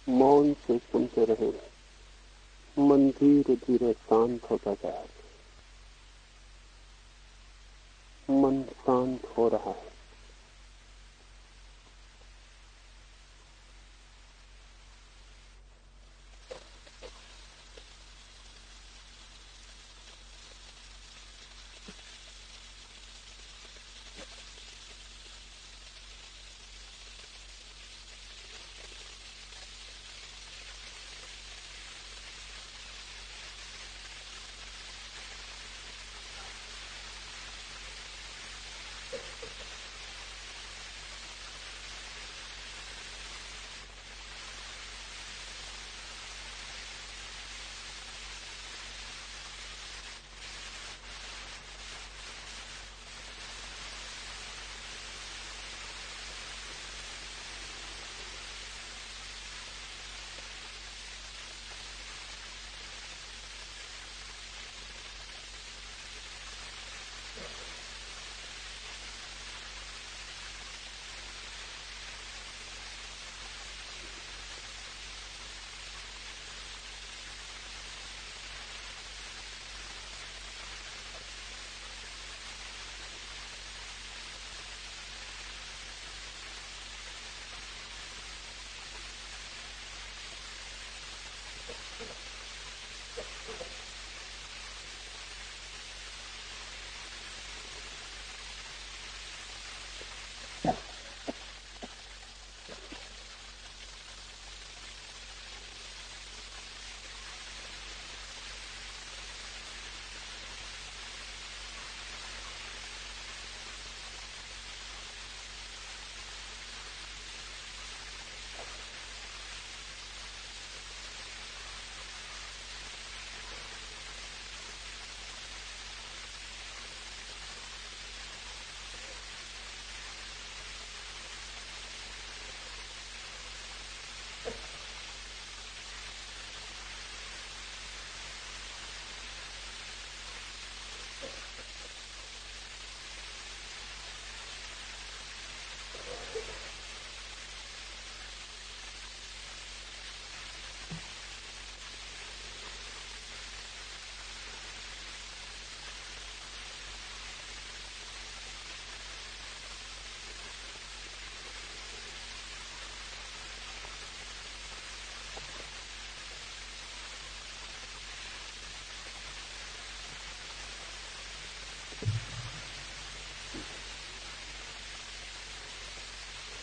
मौन से सुनते रहे। मन धीरे धीरे शांत होता जाए। मन शांत हो रहा है।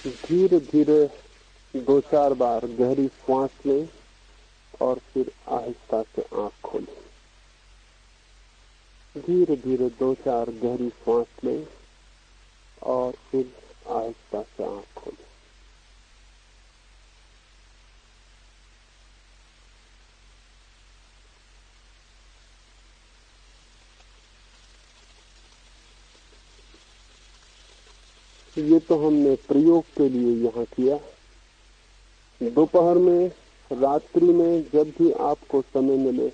धीरे धीरे 2-4 बार गहरी सांस लें और फिर आहिस्ता से आंख खोलें। धीरे धीरे 2-4 गहरी सांस लें और फिर आहिस्ता से आंख खोलें। ये तो हमने प्रयोग के लिए यहाँ किया। दोपहर में, रात्रि में, जब भी आपको समय मिले,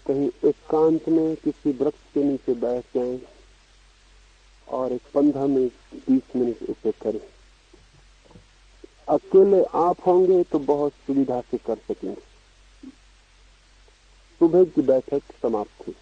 कहीं एकांत में किसी वृक्ष के नीचे बैठ जाएं और एक 15 मिनट 20 मिनट इसे करें। अकेले आप होंगे तो बहुत सुविधा से कर सकेंगे। सुबह की बैठक समाप्त हुई।